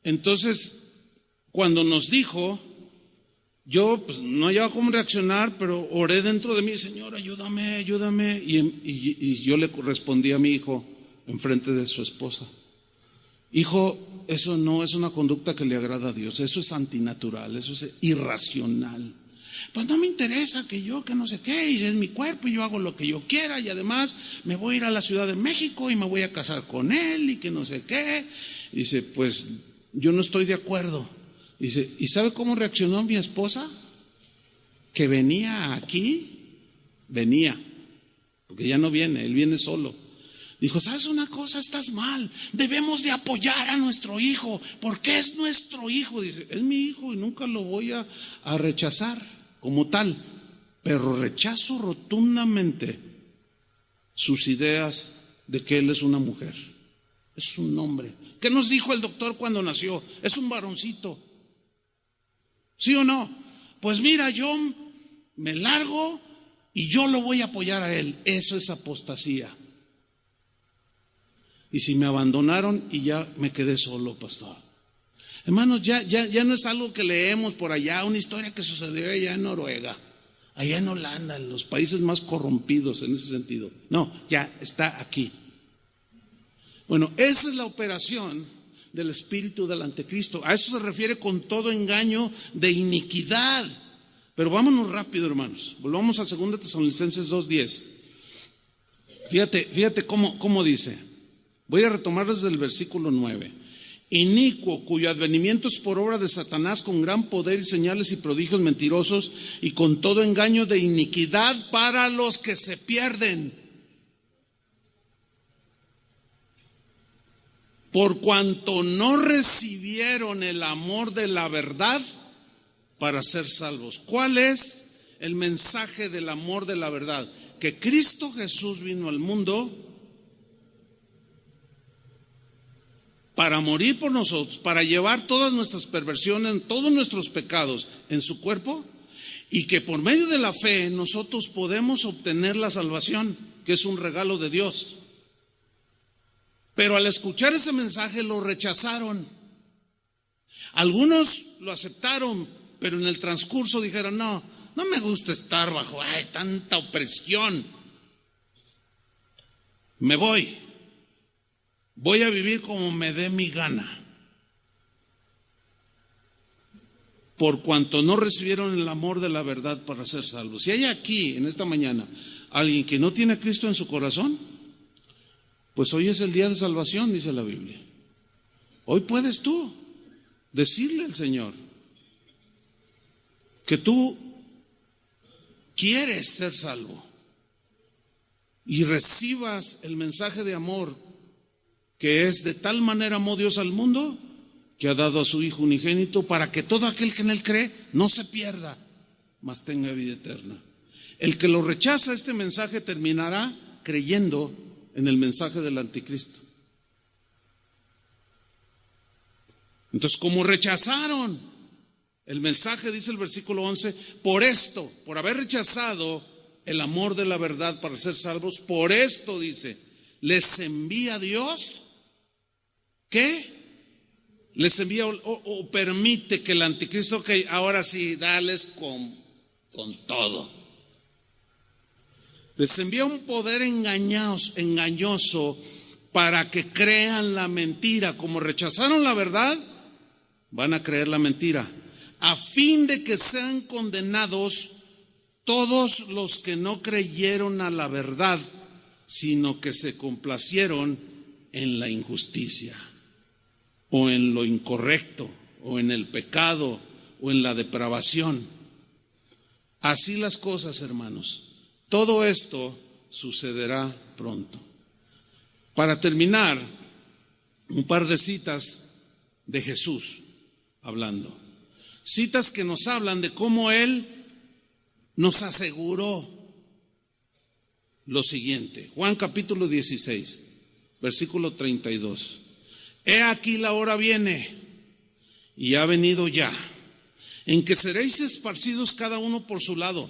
Entonces, cuando nos dijo, yo pues no hallaba cómo reaccionar, pero oré dentro de mí, Señor, ayúdame. Y yo le respondí a mi hijo enfrente de su esposa, hijo, eso no es una conducta que le agrada a Dios, eso es antinatural, eso es irracional. Pues no me interesa que no sé qué, y es mi cuerpo y yo hago lo que yo quiera, y además me voy a ir a la Ciudad de México y me voy a casar con él y que no sé qué. Dice, pues yo no estoy de acuerdo. Dice, ¿y sabe cómo reaccionó mi esposa? Que venía, porque ya no viene, él viene solo. Dijo, ¿sabes una cosa? Estás mal, debemos de apoyar a nuestro hijo, porque es nuestro hijo. Dice, es mi hijo y nunca lo voy a rechazar como tal, pero rechazo rotundamente sus ideas de que él es una mujer, es un hombre. ¿Qué nos dijo el doctor cuando nació? Es un varoncito. ¿Sí o no? Pues mira, yo me largo y yo lo voy a apoyar a él. Eso es apostasía. Y si me abandonaron y ya me quedé solo, pastor. Hermanos, ya no es algo que leemos por allá, una historia que sucedió allá en Noruega, allá en Holanda, en los países más corrompidos en ese sentido. No, ya está aquí. Bueno, esa es la operación del espíritu del anticristo. A eso se refiere con todo engaño de iniquidad. Pero vámonos rápido, hermanos. Volvamos a 2 Tesalonicenses 2:10. Fíjate cómo dice. Voy a retomar desde el versículo 9. Inicuo, cuyo advenimiento es por obra de Satanás con gran poder y señales y prodigios mentirosos y con todo engaño de iniquidad para los que se pierden. Por cuanto no recibieron el amor de la verdad para ser salvos. ¿Cuál es el mensaje del amor de la verdad? Que Cristo Jesús vino al mundo para morir por nosotros, para llevar todas nuestras perversiones, todos nuestros pecados en su cuerpo, y que por medio de la fe nosotros podemos obtener la salvación, que es un regalo de Dios. Pero al escuchar ese mensaje lo rechazaron. Algunos lo aceptaron, pero en el transcurso dijeron, no me gusta estar bajo tanta opresión. Me voy a vivir como me dé mi gana. Por cuanto no recibieron el amor de la verdad para ser salvos. Si hay aquí en esta mañana alguien que no tiene a Cristo en su corazón, pues hoy es el día de salvación, dice la Biblia. Hoy puedes tú decirle al Señor que tú quieres ser salvo. y recibas el mensaje de amor, que es: de tal manera amó Dios al mundo que ha dado a su Hijo unigénito, para que todo aquel que en él cree no se pierda, mas tenga vida eterna. El que lo rechaza este mensaje terminará creyendo en el mensaje del anticristo. Entonces, como rechazaron el mensaje, dice el versículo 11, por esto, por haber rechazado el amor de la verdad para ser salvos, por esto, dice, les envía Dios, ¿qué? Les envía o permite que el anticristo, ok, ahora sí, dales con todo. Les envía un poder engañoso para que crean la mentira. Como rechazaron la verdad, van a creer la mentira, a fin de que sean condenados todos los que no creyeron a la verdad, sino que se complacieron en la injusticia, o en lo incorrecto, o en el pecado, o en la depravación. Así las cosas, hermanos. Todo esto sucederá pronto. Para terminar, un par de citas de Jesús hablando. Citas que nos hablan de cómo Él nos aseguró lo siguiente. Juan capítulo 16, versículo 32. He aquí la hora viene, y ha venido ya, en que seréis esparcidos cada uno por su lado,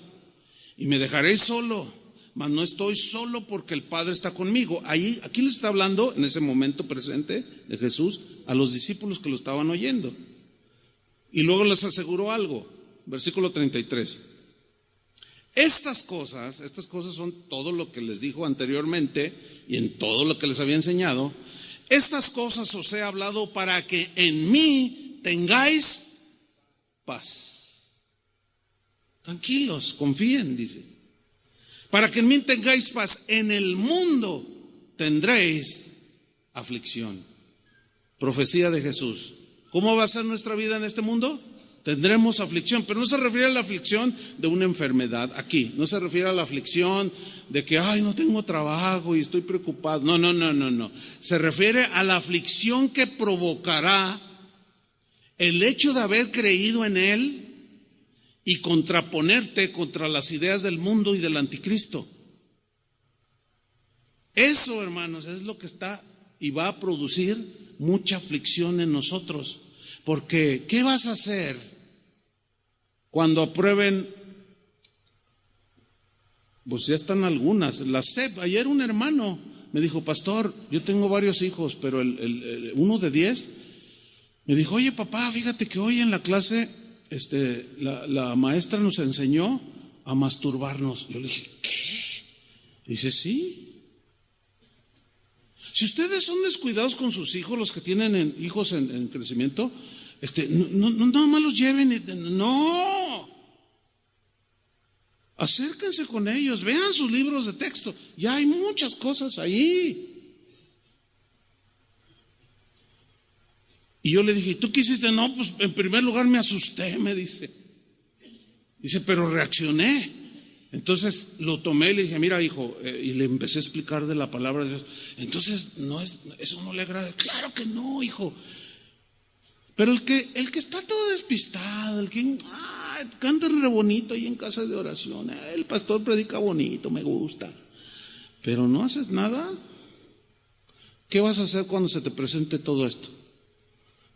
y me dejaréis solo, mas no estoy solo, porque el Padre está conmigo. Aquí les está hablando en ese momento presente de Jesús a los discípulos que lo estaban oyendo. Y luego les aseguró algo, versículo 33. Estas cosas son todo lo que les dijo anteriormente y en todo lo que les había enseñado. Estas cosas os he hablado para que en mí tengáis paz. Tranquilos, confíen, dice. Para que en mí tengáis paz. En el mundo tendréis aflicción. Profecía de Jesús. ¿Cómo va a ser nuestra vida en este mundo? Tendremos aflicción, pero no se refiere a la aflicción de una enfermedad aquí. No se refiere a la aflicción de que, no tengo trabajo y estoy preocupado. No. Se refiere a la aflicción que provocará el hecho de haber creído en Él y contraponerte contra las ideas del mundo y del anticristo. Eso, hermanos, es lo que está y va a producir mucha aflicción en nosotros. Porque, ¿qué vas a hacer cuando aprueben? Pues ya están algunas. La SEP, ayer un hermano me dijo: pastor, yo tengo varios hijos, pero el uno de 10 me dijo: oye papá, fíjate que hoy en la clase la maestra nos enseñó a masturbarnos. Yo le dije: ¿qué? Dice: sí. Si ustedes son descuidados con sus hijos, los que tienen hijos en crecimiento, no más los lleven. No. Acérquense con ellos, vean sus libros de texto. Ya hay muchas cosas ahí. Y yo le dije: ¿y tú qué hiciste? No, pues en primer lugar me asusté, me dice. Dice: pero reaccioné. Entonces lo tomé y le dije: mira, hijo, y le empecé a explicar de la palabra de Dios. Entonces, eso no le agrada. Claro que no, hijo. Pero el que está todo despistado, el que canta re bonito ahí en casa de oración, el pastor predica bonito, me gusta, pero no haces nada. ¿Qué vas a hacer cuando se te presente todo esto?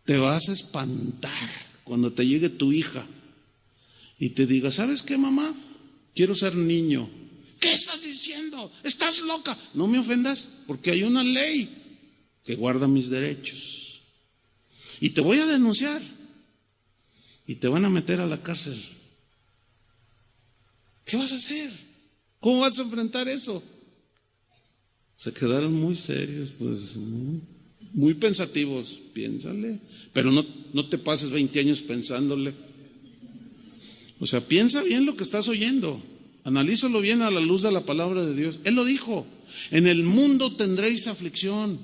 Te vas a espantar cuando te llegue tu hija y te diga: ¿sabes qué, mamá? Quiero ser niño. ¿Qué estás diciendo? ¿Estás loca? No me ofendas, porque hay una ley que guarda mis derechos. Y te voy a denunciar. Y te van a meter a la cárcel. ¿Qué vas a hacer? ¿Cómo vas a enfrentar eso? Se quedaron muy serios, pues muy pensativos. Piénsale. Pero no te pases 20 años pensándole. O sea, piensa bien lo que estás oyendo. Analízalo bien a la luz de la palabra de Dios. Él lo dijo: en el mundo tendréis aflicción,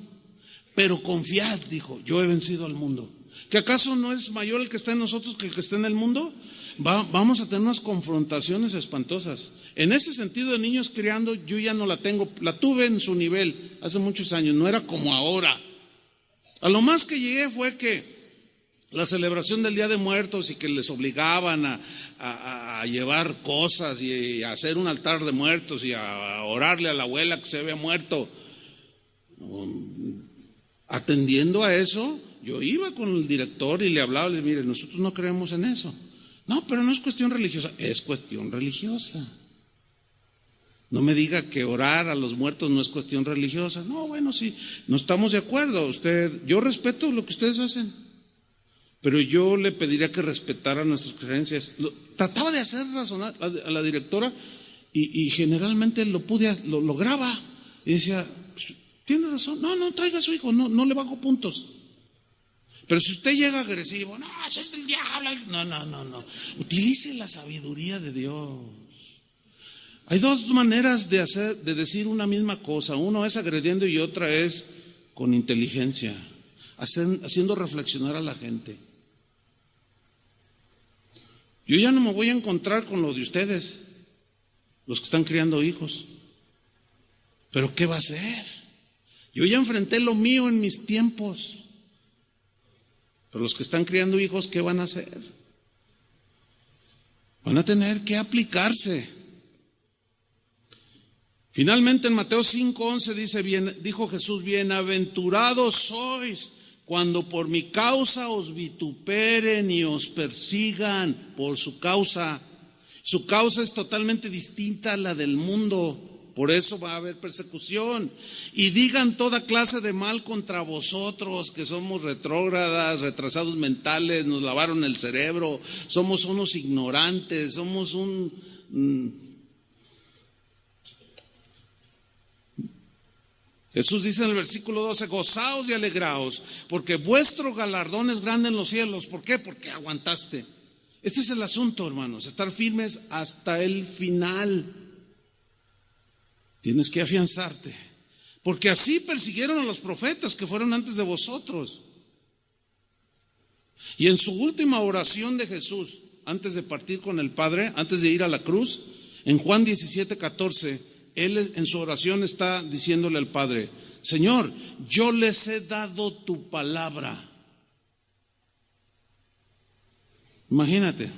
pero confiad, dijo, yo he vencido al mundo. ¿Que acaso no es mayor el que está en nosotros que el que está en el mundo? Vamos a tener unas confrontaciones espantosas. En ese sentido de niños criando, yo ya no la tengo, la tuve en su nivel hace muchos años, no era como ahora. A lo más que llegué fue que la celebración del Día de Muertos y que les obligaban a llevar cosas y a hacer un altar de muertos y a orarle a la abuela que se había muerto. Atendiendo a eso, yo iba con el director y le hablaba, le dije, mire, nosotros no creemos en eso. No, pero no es cuestión religiosa, es cuestión religiosa. No me diga que orar a los muertos no es cuestión religiosa. No, bueno, sí, no estamos de acuerdo. Yo respeto lo que ustedes hacen, pero yo le pediría que respetara nuestras creencias. Trataba de hacer razonar a la directora y generalmente lo lograba. Y decía, pues, tiene razón, no, traiga a su hijo, no le bajo puntos. Pero si usted llega agresivo, no, eso es el diablo. No. Utilice la sabiduría de Dios. Hay dos maneras de decir una misma cosa. Uno es agrediendo y otra es con inteligencia, haciendo reflexionar a la gente. Yo ya no me voy a encontrar con lo de ustedes, los que están criando hijos. ¿Pero qué va a hacer? Yo ya enfrenté lo mío en mis tiempos. Pero los que están criando hijos, ¿qué van a hacer? Van a tener que aplicarse. Finalmente en Mateo 5:11 dijo Jesús, bienaventurados sois cuando por mi causa os vituperen y os persigan por su causa. Su causa es totalmente distinta a la del mundo. Por eso va a haber persecución. Y digan toda clase de mal contra vosotros, que somos retrógradas, retrasados mentales, nos lavaron el cerebro, somos unos ignorantes, somos Jesús dice en el versículo 12, gozaos y alegraos, porque vuestro galardón es grande en los cielos. ¿Por qué? Porque aguantaste. Este es el asunto, hermanos, estar firmes hasta el final. Tienes que afianzarte, porque así persiguieron a los profetas que fueron antes de vosotros. Y en su última oración de Jesús, antes de partir con el Padre, antes de ir a la cruz, en Juan 17:14, Él en su oración está diciéndole al Padre, Señor, yo les he dado tu palabra. Imagínate.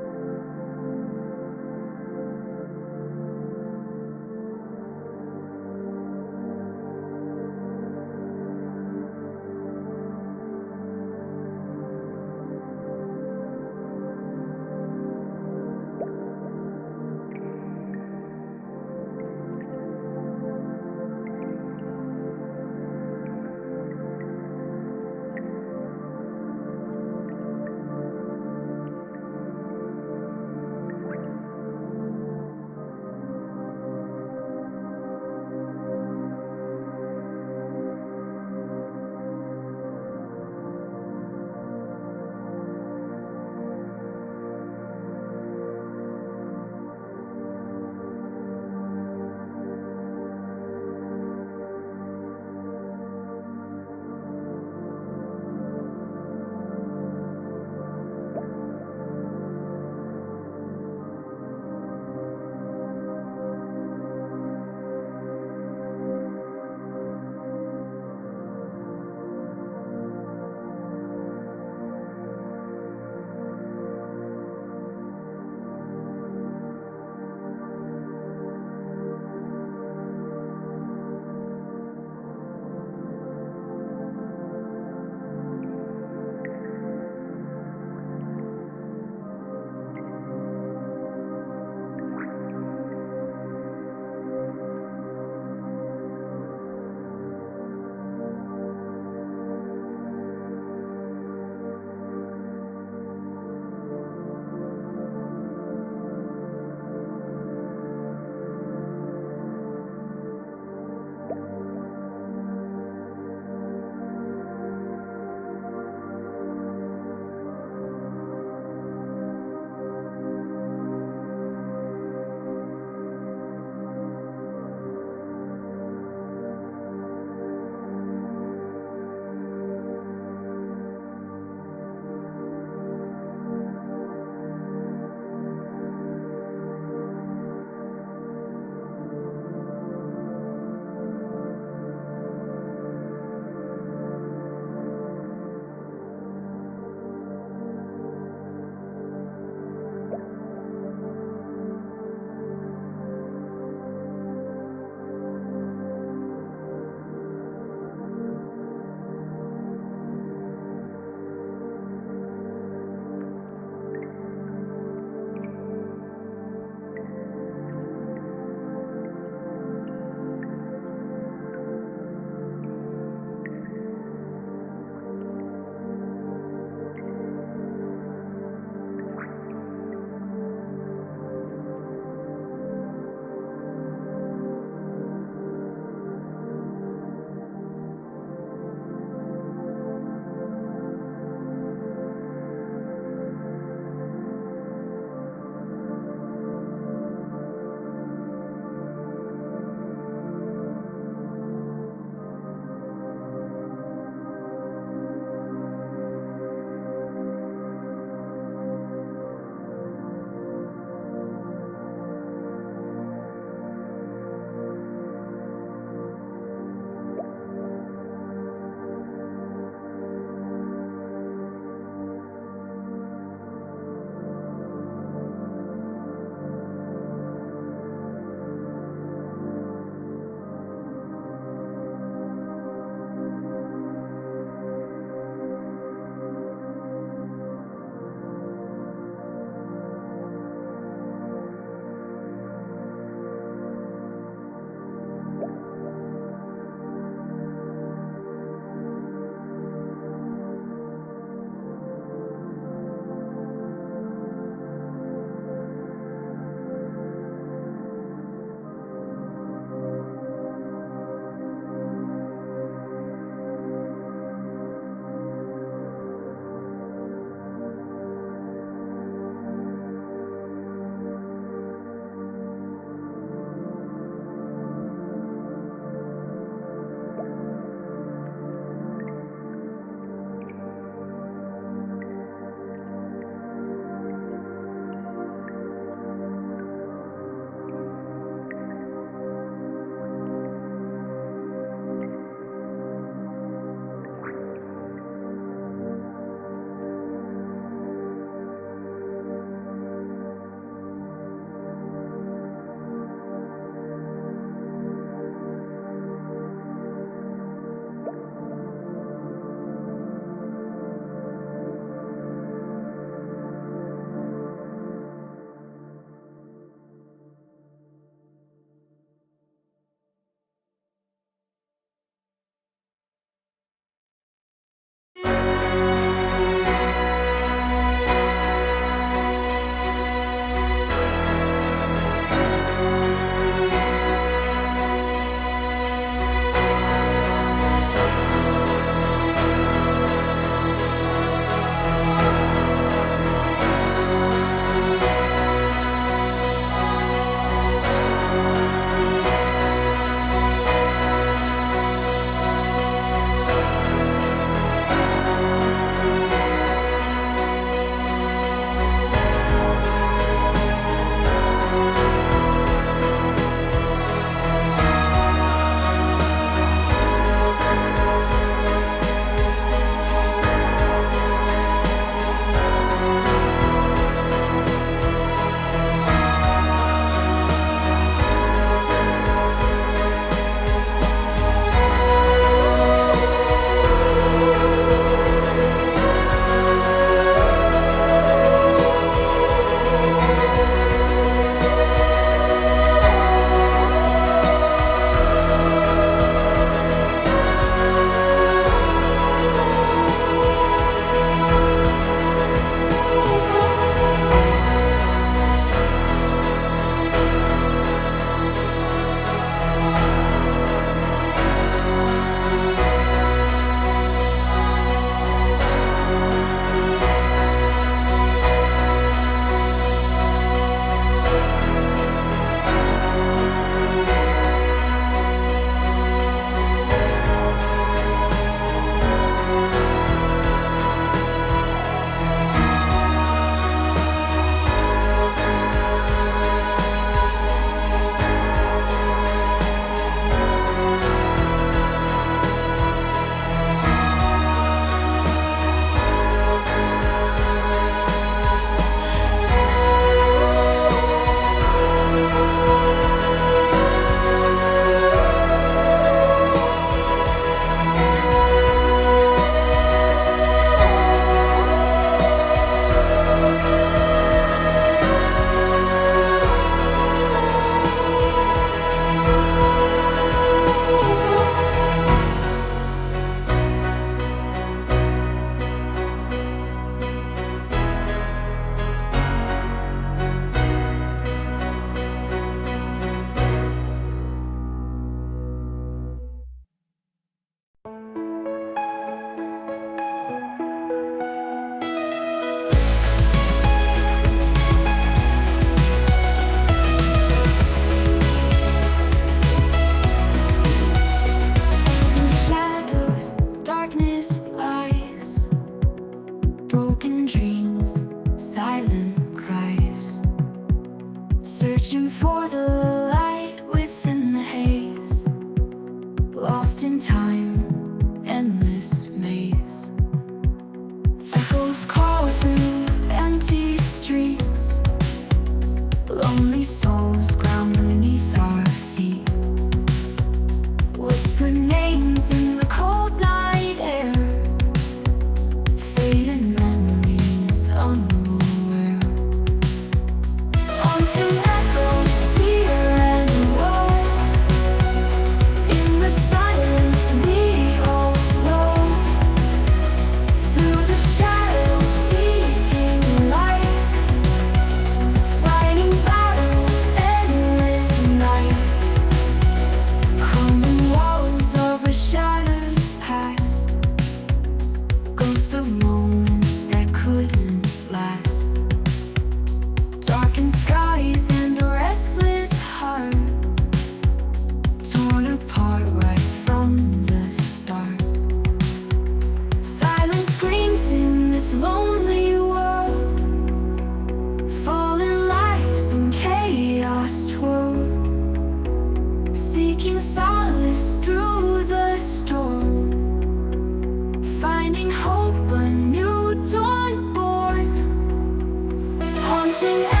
Something